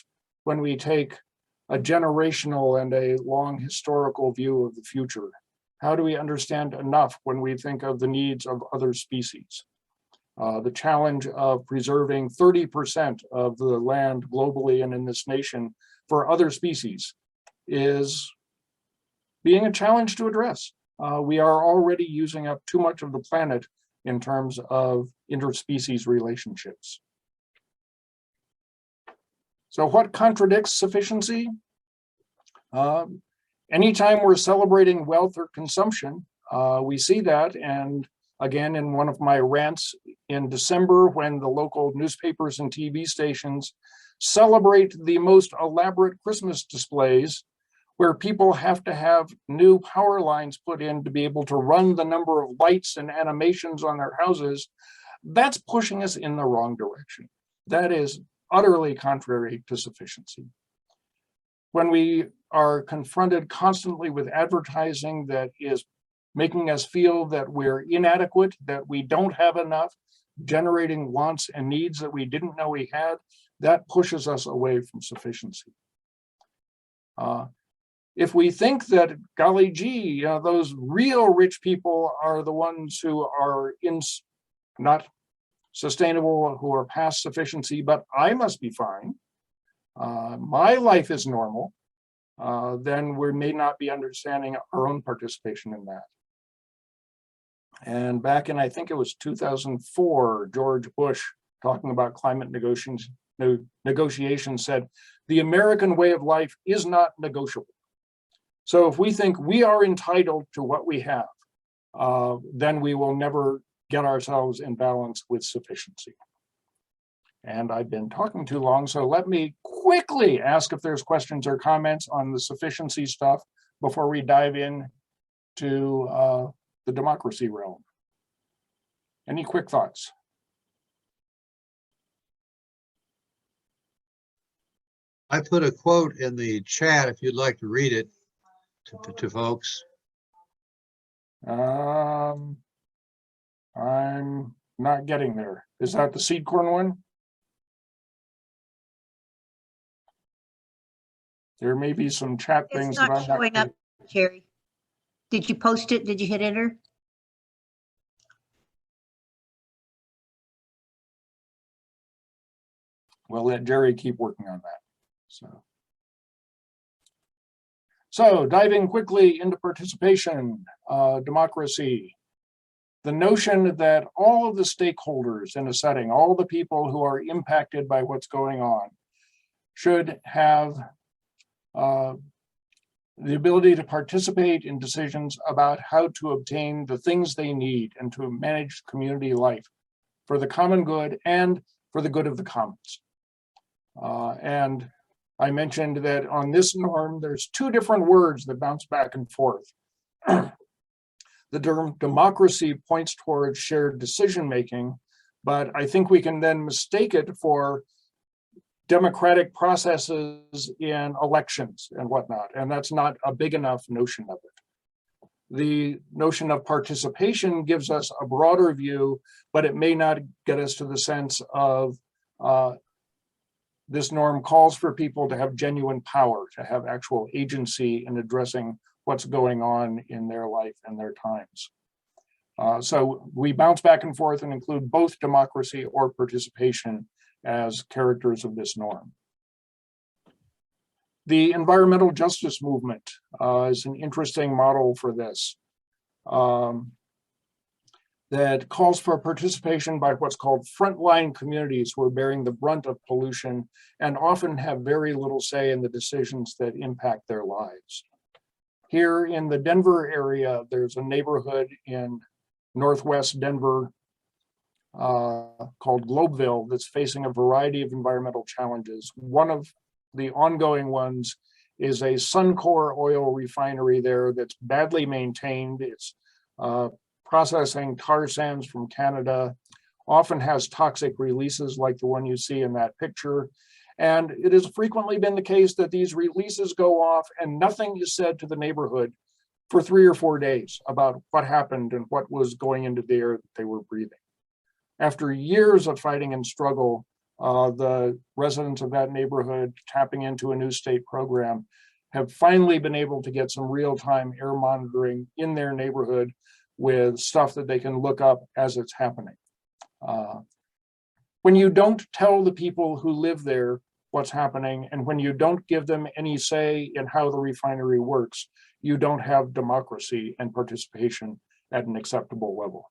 [SPEAKER 3] when we take a generational and a long historical view of the future? How do we understand enough when we think of the needs of other species? The challenge of preserving 30% of the land globally and in this nation for other species is being a challenge to address. We are already using up too much of the planet in terms of interspecies relationships. So what contradicts sufficiency? Anytime we're celebrating wealth or consumption, we see that. And again, in one of my rants in December, when the local newspapers and TV stations celebrate the most elaborate Christmas displays, where people have to have new power lines put in to be able to run the number of lights and animations on their houses, that's pushing us in the wrong direction. That is utterly contrary to sufficiency. When we are confronted constantly with advertising that is making us feel that we're inadequate, that we don't have enough, generating wants and needs that we didn't know we had, that pushes us away from sufficiency. If we think that, golly gee, those real rich people are the ones who are not sustainable, who are past sufficiency, but I must be fine, my life is normal, then we may not be understanding our own participation in that. And back in, I think it was 2004, George Bush, talking about climate negotiations, said, the American way of life is not negotiable. So if we think we are entitled to what we have, then we will never get ourselves in balance with sufficiency. And I've been talking too long, so let me quickly ask if there's questions or comments on the sufficiency stuff before we dive in to the democracy realm. Any quick thoughts?
[SPEAKER 2] I put a quote in the chat if you'd like to read it to folks.
[SPEAKER 3] I'm not getting there. Is that the seed corn one? There may be some chat
[SPEAKER 5] It's
[SPEAKER 3] things that
[SPEAKER 5] not
[SPEAKER 3] I'm
[SPEAKER 5] showing up, Jerry. Did you post it? Did you hit enter?
[SPEAKER 3] We'll let Jerry keep working on that. So diving quickly into participation, democracy. The notion that all of the stakeholders in a setting, all the people who are impacted by what's going on, should have the ability to participate in decisions about how to obtain the things they need and to manage community life for the common good and for the good of the commons. And I mentioned that on this norm, there's two different words that bounce back and forth. The term democracy points towards shared decision-making, but I think we can then mistake it for democratic processes in elections and whatnot, and that's not a big enough notion of it. The notion of participation gives us a broader view, but it may not get us to the sense of this norm calls for people to have genuine power, to have actual agency in addressing what's going on in their life and their times. So we bounce back and forth and include both democracy or participation as characters of this norm. The environmental justice movement is an interesting model for this. That calls for participation by what's called frontline communities who are bearing the brunt of pollution and often have very little say in the decisions that impact their lives. Here in the Denver area, there's a neighborhood in Northwest Denver called Globeville that's facing a variety of environmental challenges. One of the ongoing ones is a Suncor oil refinery there that's badly maintained. It's processing tar sands from Canada, often has toxic releases like the one you see in that picture. And it has frequently been the case that these releases go off and nothing is said to the neighborhood for 3 or 4 days about what happened and what was going into the air that they were breathing. After years of fighting and struggle, the residents of that neighborhood tapping into a new state program have finally been able to get some real-time air monitoring in their neighborhood with stuff that they can look up as it's happening. When you don't tell the people who live there what's happening, and when you don't give them any say in how the refinery works, you don't have democracy and participation at an acceptable level.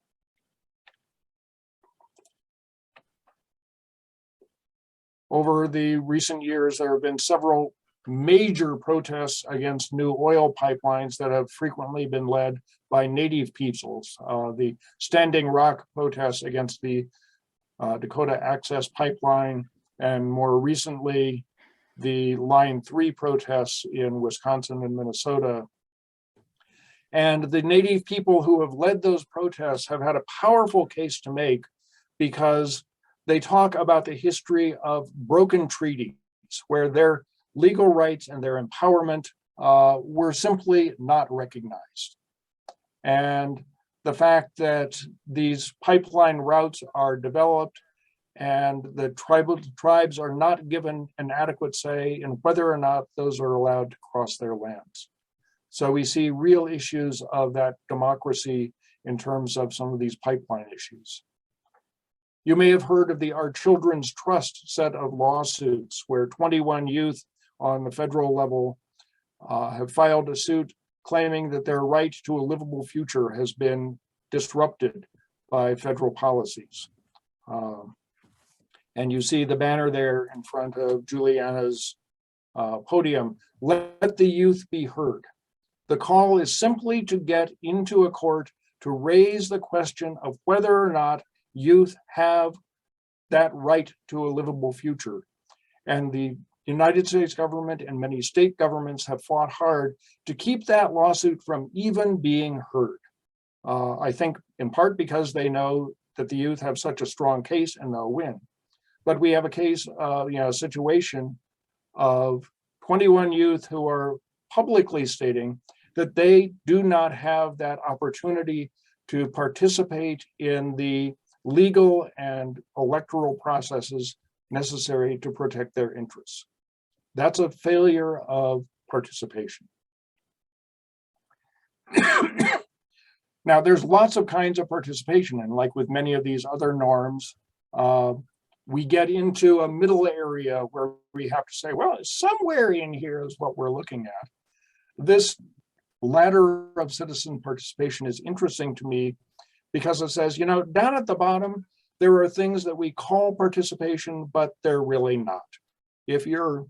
[SPEAKER 3] Over the recent years, there have been several major protests against new oil pipelines that have frequently been led by native peoples. The Standing Rock protests against the Dakota Access Pipeline, and more recently, the Line 3 protests in Wisconsin and Minnesota. And the native people who have led those protests have had a powerful case to make because they talk about the history of broken treaties where their legal rights and their empowerment were simply not recognized. And the fact that these pipeline routes are developed and the tribes are not given an adequate say in whether or not those are allowed to cross their lands. So we see real issues of that democracy in terms of some of these pipeline issues. You may have heard of the Our Children's Trust set of lawsuits where 21 youth on the federal level have filed a suit claiming that their right to a livable future has been disrupted by federal policies. And you see the banner there in front of Juliana's podium, "Let the youth be heard." The call is simply to get into a court to raise the question of whether or not youth have that right to a livable future. And the United States government and many state governments have fought hard to keep that lawsuit from even being heard. I think in part because they know that the youth have such a strong case and they'll win. But we have a case, a situation of 21 youth who are publicly stating that they do not have that opportunity to participate in the legal and electoral processes necessary to protect their interests. That's a failure of participation. Now, there's lots of kinds of participation, and like with many of these other norms, we get into a middle area where we have to say, well, somewhere in here is what we're looking at. This ladder of citizen participation is interesting to me because it says, down at the bottom, there are things that we call participation, but they're really not. If you're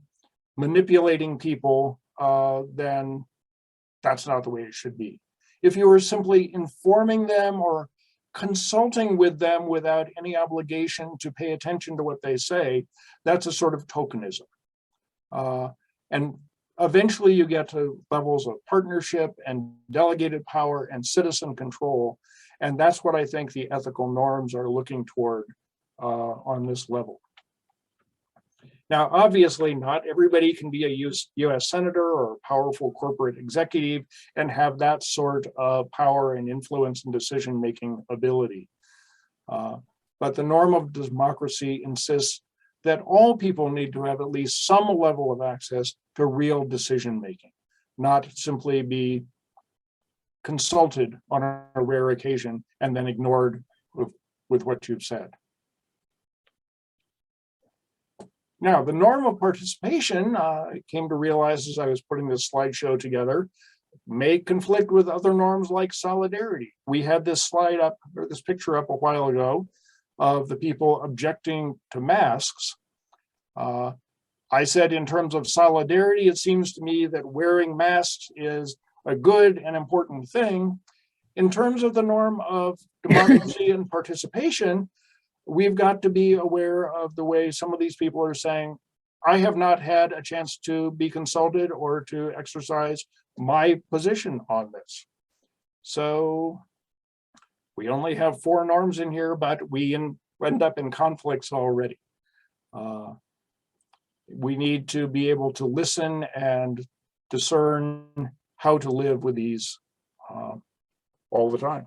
[SPEAKER 3] manipulating people, then that's not the way it should be. If you are simply informing them or consulting with them without any obligation to pay attention to what they say, that's a sort of tokenism. And eventually you get to levels of partnership and delegated power and citizen control. And that's what I think the ethical norms are looking toward on this level. Now, obviously, not everybody can be a US senator or a powerful corporate executive and have that sort of power and influence and decision-making ability. But the norm of democracy insists that all people need to have at least some level of access to real decision-making, not simply be consulted on a rare occasion and then ignored with what you've said. Now, the norm of participation, I came to realize as I was putting this slideshow together, may conflict with other norms like solidarity. We had this slide up, or this picture up a while ago of the people objecting to masks. I said in terms of solidarity, it seems to me that wearing masks is a good and important thing. In terms of the norm of democracy and participation, we've got to be aware of the way some of these people are saying, I have not had a chance to be consulted or to exercise my position on this. So we only have 4 norms in here, but we end up in conflicts already. We need to be able to listen and discern how to live with these all the time.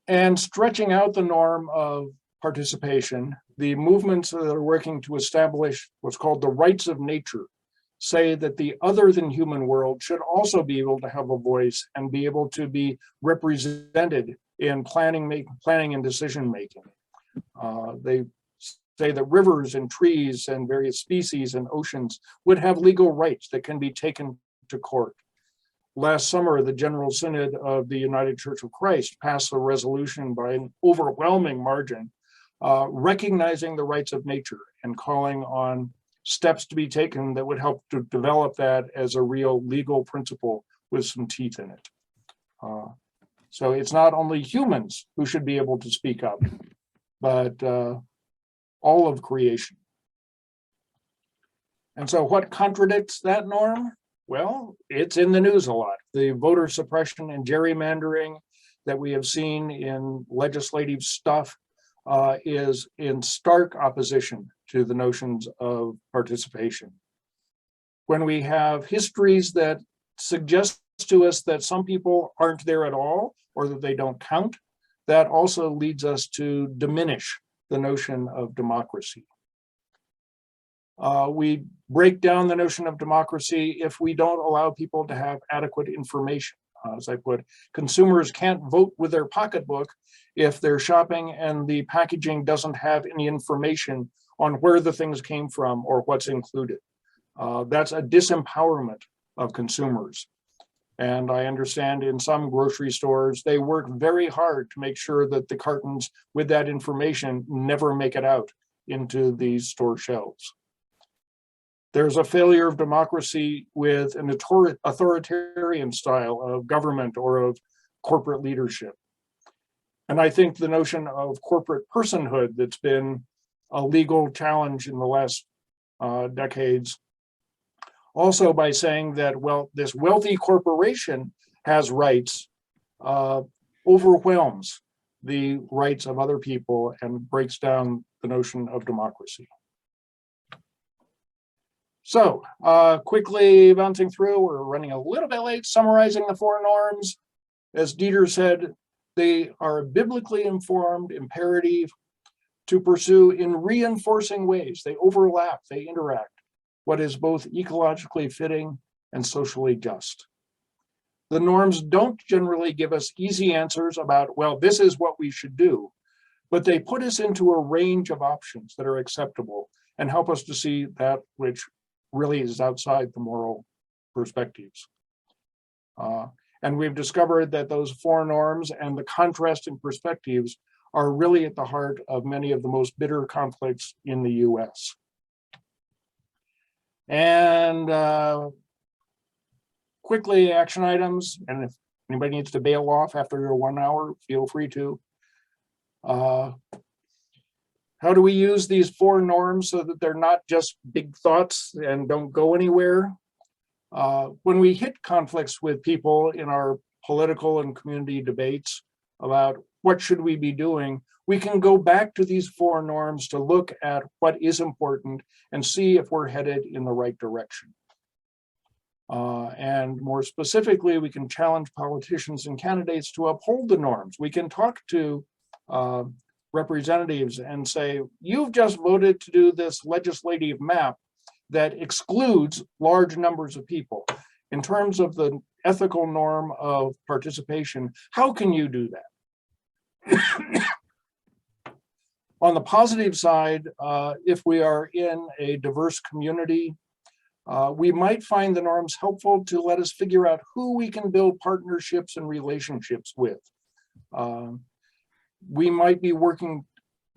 [SPEAKER 3] And stretching out the norm of participation, the movements that are working to establish what's called the rights of nature say that the other than human world should also be able to have a voice and be able to be represented in planning and decision making. They say that rivers and trees and various species and oceans would have legal rights that can be taken to court. Last summer, the General Synod of the United Church of Christ passed a resolution by an overwhelming margin, recognizing the rights of nature and calling on steps to be taken that would help to develop that as a real legal principle with some teeth in it. So it's not only humans who should be able to speak up, but all of creation. And so what contradicts that norm? Well, it's in the news a lot. The voter suppression and gerrymandering, that we have seen in legislative stuff is in stark opposition to the notions of participation. When we have histories that suggest to us that some people aren't there at all or that they don't count, that also leads us to diminish the notion of democracy. We break down the notion of democracy if we don't allow people to have adequate information. As I put, consumers can't vote with their pocketbook if they're shopping and the packaging doesn't have any information on where the things came from or what's included. That's a disempowerment of consumers. And I understand in some grocery stores, they work very hard to make sure that the cartons with that information never make it out into these store shelves. There's a failure of democracy with an authoritarian style of government or of corporate leadership. And I think the notion of corporate personhood that's been a legal challenge in the last decades, also by saying that, well, this wealthy corporation has rights, overwhelms the rights of other people and breaks down the notion of democracy. So quickly bouncing through, we're running a little bit late, summarizing the 4 norms. As Dieter said, they are biblically informed, imperative to pursue in reinforcing ways. They overlap, they interact, what is both ecologically fitting and socially just. The norms don't generally give us easy answers about, well, this is what we should do, but they put us into a range of options that are acceptable and help us to see that which really is outside the moral perspectives. And we've discovered that those 4 norms and the contrasting perspectives are really at the heart of many of the most bitter conflicts in the US. And quickly, action items, and if anybody needs to bail off after your 1 hour, feel free to. How do we use these 4 norms so that they're not just big thoughts and don't go anywhere? When we hit conflicts with people in our political and community debates about what should we be doing, we can go back to these 4 norms to look at what is important and see if we're headed in the right direction. And more specifically, we can challenge politicians and candidates to uphold the norms. We can talk to representatives and say, you've just voted to do this legislative map that excludes large numbers of people. In terms of the ethical norm of participation, how can you do that? On the positive side, if we are in a diverse community, we might find the norms helpful to let us figure out who we can build partnerships and relationships with. We might be working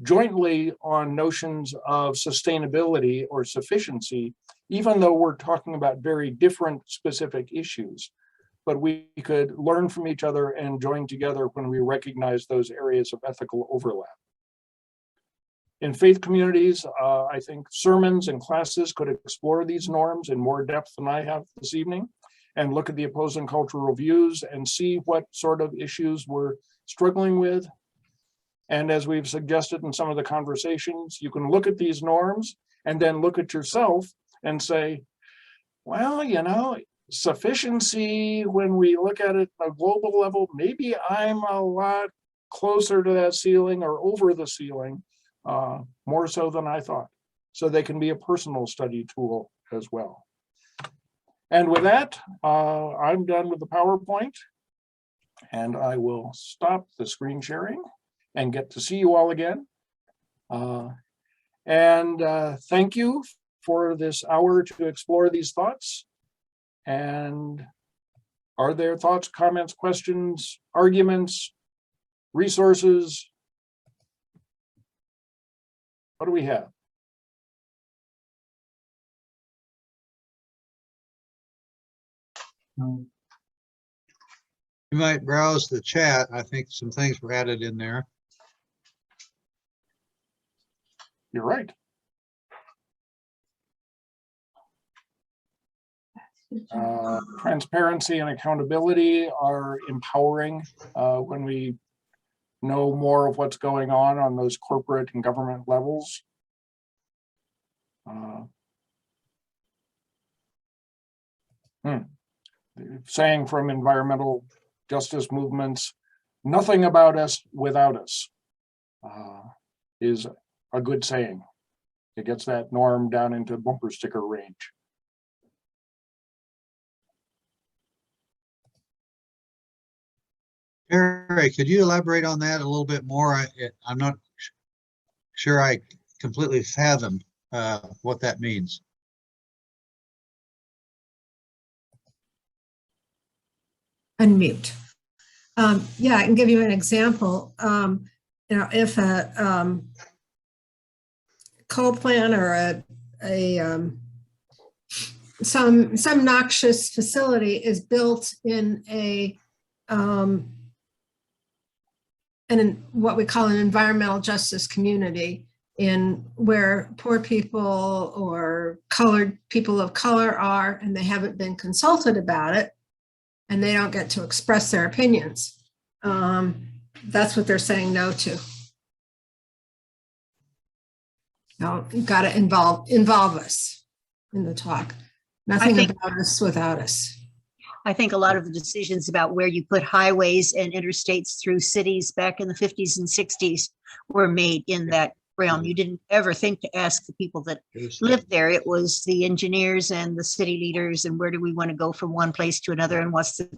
[SPEAKER 3] jointly on notions of sustainability or sufficiency, even though we're talking about very different specific issues. But we could learn from each other and join together when we recognize those areas of ethical overlap. In faith communities, I think sermons and classes could explore these norms in more depth than I have this evening, and look at the opposing cultural views and see what sort of issues we're struggling with. And as we've suggested in some of the conversations, you can look at these norms and then look at yourself and say, well, you know, sufficiency, when we look at it at a global level, maybe I'm a lot closer to that ceiling or over the ceiling, more so than I thought. So they can be a personal study tool as well. And with that, I'm done with the PowerPoint, and I will stop the screen sharing and get to see you all again. Thank you for this hour to explore these thoughts. And are there thoughts, comments, questions, arguments, resources? What do we have?
[SPEAKER 2] You might browse the chat. I think some things were added in there.
[SPEAKER 3] You're right. Transparency and accountability are empowering when we know more of what's going on those corporate and government levels. Saying from environmental justice movements, nothing about us without us, is a good saying. It gets that norm down into bumper sticker range.
[SPEAKER 2] Harry, could you elaborate on that a little bit more? I'm not sure I completely fathom what that means.
[SPEAKER 9] Unmute. Yeah, I can give you an example. You know, if a coal plant or some noxious facility is built in what we call an environmental justice community, in where poor people or colored people of color are, and they haven't been consulted about it, and they don't get to express their opinions. That's what they're saying no to. No, you've got to involve us in the talk. Nothing about us without us.
[SPEAKER 5] I think a lot of the decisions about where you put highways and interstates through cities back in the 50s and 60s were made in that realm. You didn't ever think to ask the people that lived there. It was the engineers and the city leaders, and where do we want to go from one place to another, and what's the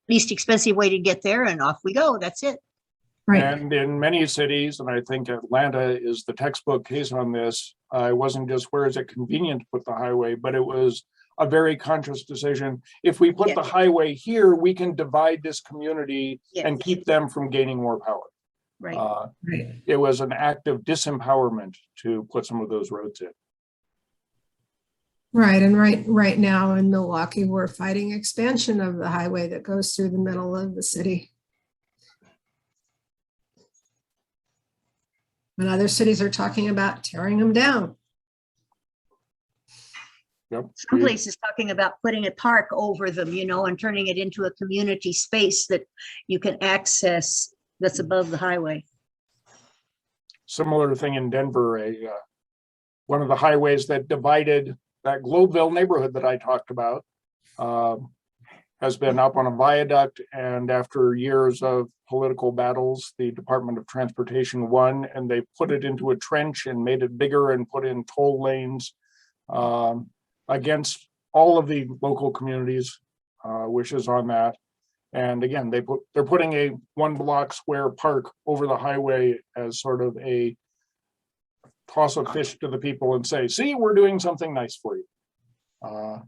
[SPEAKER 5] least expensive way to get there, and off we go. That's it.
[SPEAKER 9] Right.
[SPEAKER 3] And in many cities, and I think Atlanta is the textbook case on this, it wasn't just where is it convenient to put the highway, but it was a very conscious decision. If we put the highway here, we can divide this community and keep them from gaining more power.
[SPEAKER 5] Right.
[SPEAKER 3] It was an act of disempowerment to put some of those roads in.
[SPEAKER 9] Right, and right now in Milwaukee, we're fighting expansion of the highway that goes through the middle of the city. And other cities are talking about tearing them down.
[SPEAKER 3] Yep.
[SPEAKER 5] Some places talking about putting a park over them, you know, and turning it into a community space that you can access that's above the highway.
[SPEAKER 3] Similar thing in Denver, one of the highways that divided that Globeville neighborhood that I talked about has been up on a viaduct, and after years of political battles, the Department of Transportation won, and they put it into a trench and made it bigger and put in toll lanes against all of the local communities' wishes on that. And again, they're putting a 1 block square park over the highway as sort of a toss of fish to the people and say, see, we're doing something nice for you,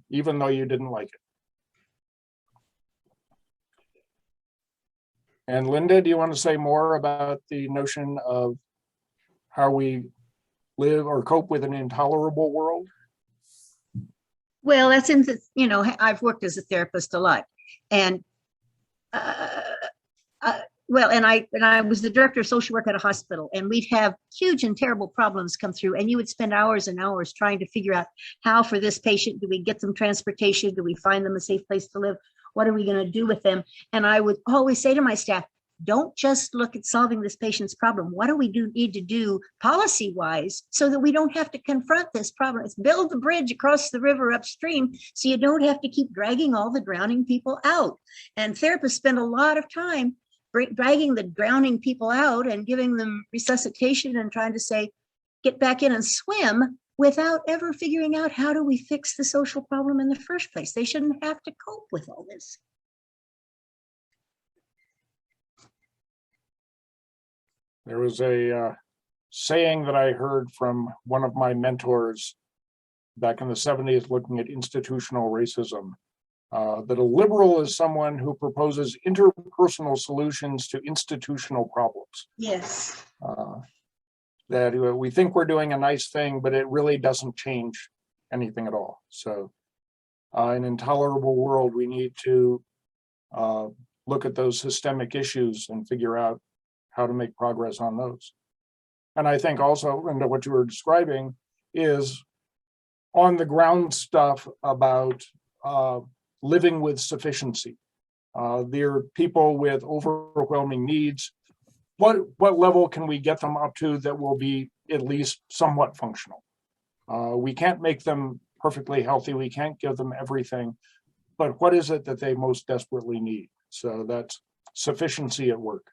[SPEAKER 3] even though you didn't like it. And Linda, do you want to say more about the notion of how we live or cope with an intolerable world?
[SPEAKER 5] Well, that's in the, you know, I've worked as a therapist a lot, and well, and I was the director of social work at a hospital, and we'd have huge and terrible problems come through, and you would spend hours and hours trying to figure out how, for this patient, do we get them transportation? Do we find them a safe place to live? What are we going to do with them? And I would always say to my staff, don't just look at solving this patient's problem. What do we need to do policy-wise so that we don't have to confront this problem? It's build the bridge across the river upstream so you don't have to keep dragging all the drowning people out. And therapists spend a lot of time dragging the drowning people out and giving them resuscitation and trying to say, get back in and swim, without ever figuring out how do we fix the social problem in the first place. They shouldn't have to cope with all this.
[SPEAKER 3] There was a saying that I heard from one of my mentors back in the 70s looking at institutional racism, that a liberal is someone who proposes interpersonal solutions to institutional problems.
[SPEAKER 5] Yes.
[SPEAKER 3] That we think we're doing a nice thing, but it really doesn't change anything at all. So in an intolerable world, we need to look at those systemic issues and figure out how to make progress on those. And I think also, into what you were describing, is on the ground stuff about living with sufficiency. They're people with overwhelming needs. What level can we get them up to that will be at least somewhat functional? We can't make them perfectly healthy. We can't give them everything, but what is it that they most desperately need? So that's sufficiency at work.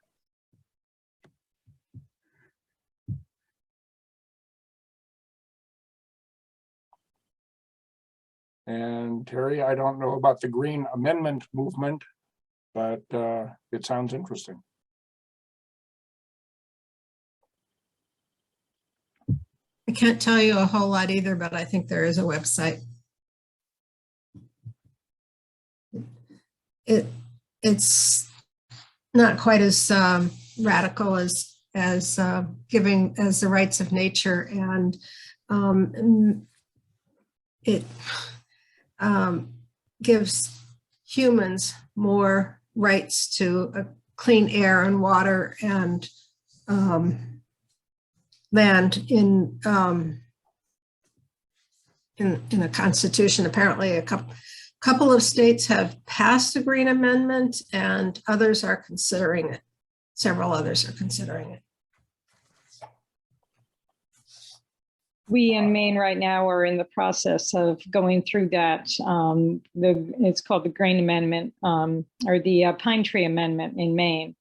[SPEAKER 3] And Terry, I don't know about the Green Amendment movement, but it sounds interesting.
[SPEAKER 9] I can't tell you a whole lot either, but I think there is a website. It's not quite as radical as giving as the rights of nature, and it gives humans more rights to clean air and water and land in a constitution. Apparently, a couple of states have passed the Green Amendment, and others are considering it. Several others are considering it.
[SPEAKER 10] We in Maine right now are in the process of going through that. It's called the Green Amendment, or the Pine Tree Amendment in Maine.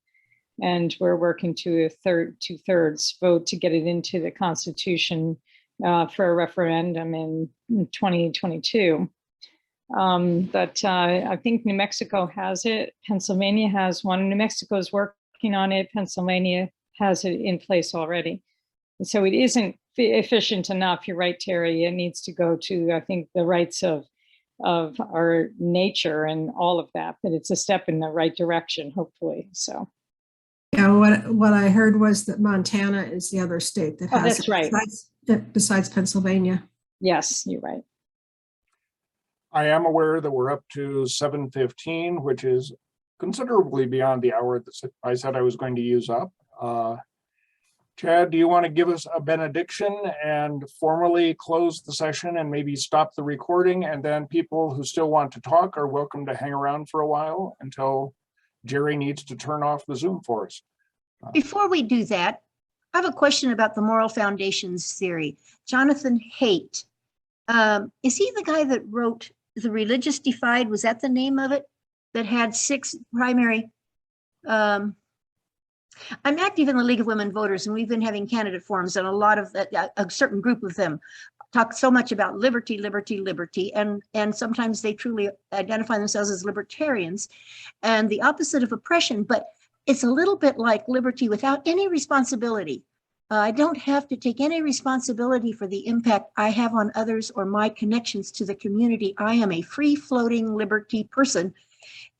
[SPEAKER 10] And we're working to a two-thirds vote to get it into the Constitution for a referendum in 2022. But I think New Mexico has it. Pennsylvania has one. New Mexico is working on it. Pennsylvania has it in place already. And so it isn't efficient enough. You're right, Terry. It needs to go to, I think, the rights of our nature and all of that. But it's a step in the right direction, hopefully. So.
[SPEAKER 9] Yeah, what I heard was that Montana is the other state that has
[SPEAKER 10] that's right.
[SPEAKER 9] Besides Pennsylvania.
[SPEAKER 10] Yes, you're right.
[SPEAKER 3] I am aware that we're up to 7:15, which is considerably beyond the hour that I said I was going to use up. Chad, do you want to give us a benediction and formally close the session and maybe stop the recording? And then people who still want to talk are welcome to hang around for a while until Jerry needs to turn off the Zoom for us.
[SPEAKER 5] Before we do that, I have a question about the moral foundations theory. Jonathan Haidt, is he the guy that wrote The Religious Divide? Was that the name of it? That had 6 primary. I'm active in the League of Women Voters, and we've been having candidate forums, and a lot of a certain group of them talk so much about liberty, liberty, liberty, and sometimes they truly identify themselves as libertarians and the opposite of oppression, but it's a little bit like liberty without any responsibility. I don't have to take any responsibility for the impact I have on others or my connections to the community. I am a free-floating liberty person,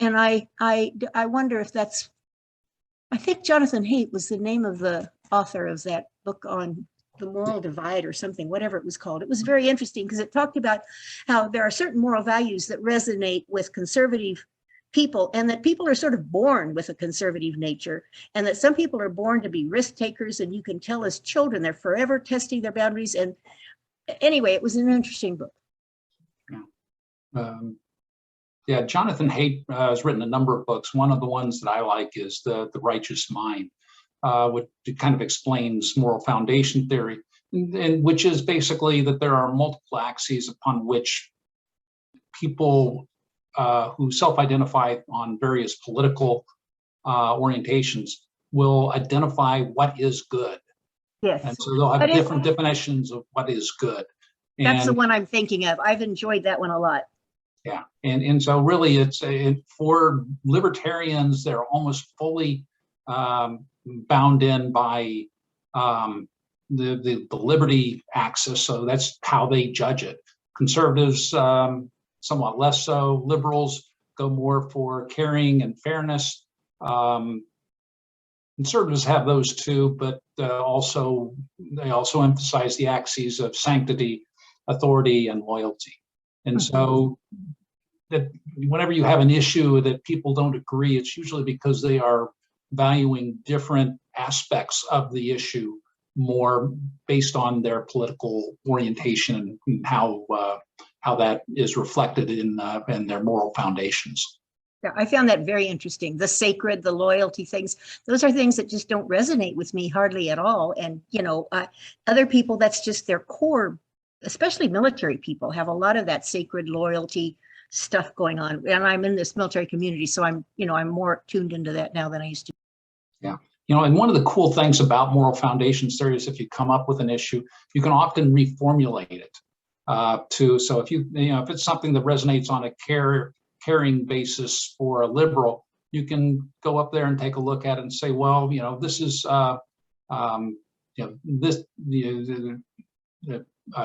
[SPEAKER 5] and I wonder if that's, I think Jonathan Haidt was the name of the author of that book on the moral divide or something, whatever it was called. It was very interesting because it talked about how there are certain moral values that resonate with conservative people, and that people are sort of born with a conservative nature, and that some people are born to be risk takers, and you can tell as children they're forever testing their boundaries. And anyway, it was an interesting book.
[SPEAKER 6] Yeah, Jonathan Haidt has written a number of books. One of the ones that I like is The Righteous Mind, which kind of explains moral foundation theory, and which is basically that there are multiple axes upon which people who self-identify on various political orientations will identify what is good.
[SPEAKER 5] Yes.
[SPEAKER 6] And so they'll have different definitions of what is good.
[SPEAKER 5] That's the one I'm thinking of. I've enjoyed that one a lot.
[SPEAKER 6] Yeah, and so really it's for libertarians, they're almost fully bound in by the liberty axis, so that's how they judge it. Conservatives, somewhat less so. Liberals go more for caring and fairness. Conservatives have those too, but they also emphasize the axes of sanctity, authority, and loyalty. And so that whenever you have an issue that people don't agree, it's usually because they are valuing different aspects of the issue more based on their political orientation and how how that is reflected in their moral foundations.
[SPEAKER 5] Yeah, I found that very interesting. The sacred, the loyalty things, those are things that just don't resonate with me hardly at all. And, other people, that's just their core, especially military people have a lot of that sacred loyalty stuff going on. And I'm in this military community, so I'm more tuned into that now than I used to.
[SPEAKER 6] Yeah. And one of the cool things about moral foundations theory is if you come up with an issue, you can often reformulate it so if it's something that resonates on a caring basis for a liberal, you can go up there and take a look at it and say, well, this is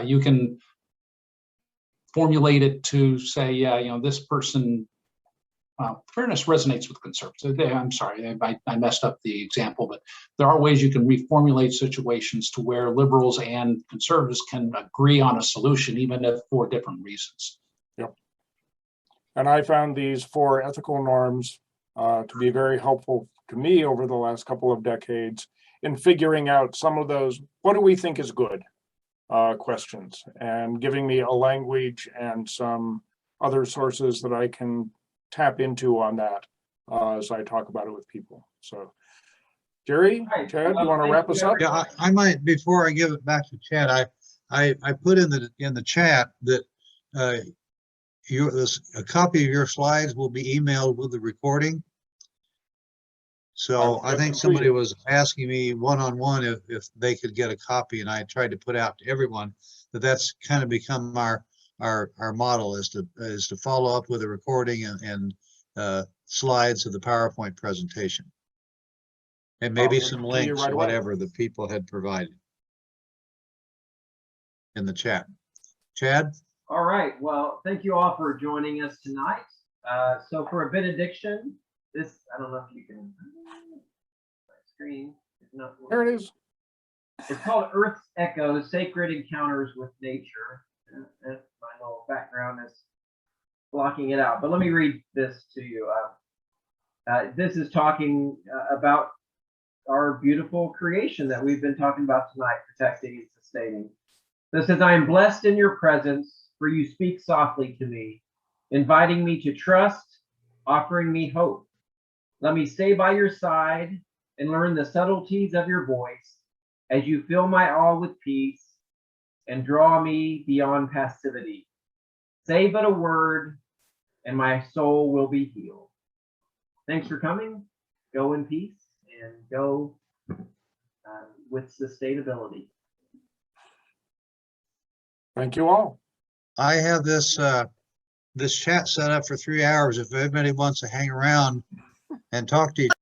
[SPEAKER 6] you can formulate it to say, this person, fairness resonates with conservatives. I'm sorry, I messed up the example, but there are ways you can reformulate situations to where liberals and conservatives can agree on a solution, even if for different reasons.
[SPEAKER 3] Yep. And I found these 4 ethical norms to be very helpful to me over the last couple of decades in figuring out some of those, what do we think is good questions, and giving me a language and some other sources that I can tap into on that as I talk about it with people. So, Jerry, Chad, you want to wrap us up?
[SPEAKER 2] Yeah, I might, before I give it back to Chad, I put in the chat that a copy of your slides will be emailed with the recording. So I think somebody was asking me one-on-one if they could get a copy, and I tried to put out to everyone that that's kind of become our model is to follow up with a recording and slides of the PowerPoint presentation, and maybe some links or whatever the people had provided in the chat. Chad?
[SPEAKER 1] All right. Well, thank you all for joining us tonight. So for a benediction, I don't know if you can screen.
[SPEAKER 3] There it is.
[SPEAKER 1] It's called Earth's Echoes, Sacred Encounters with Nature. My little background is blocking it out, but let me read this to you. This is talking about our beautiful creation that we've been talking about tonight, protecting and sustaining. This says, I am blessed in your presence, for you speak softly to me, inviting me to trust, offering me hope. Let me stay by your side and learn the subtleties of your voice as you fill my all with peace and draw me beyond passivity. Say but a word and my soul will be healed. Thanks for coming. Go in peace and go with sustainability.
[SPEAKER 3] Thank you all.
[SPEAKER 2] I have this chat set up for 3 hours. If anybody wants to hang around and talk to each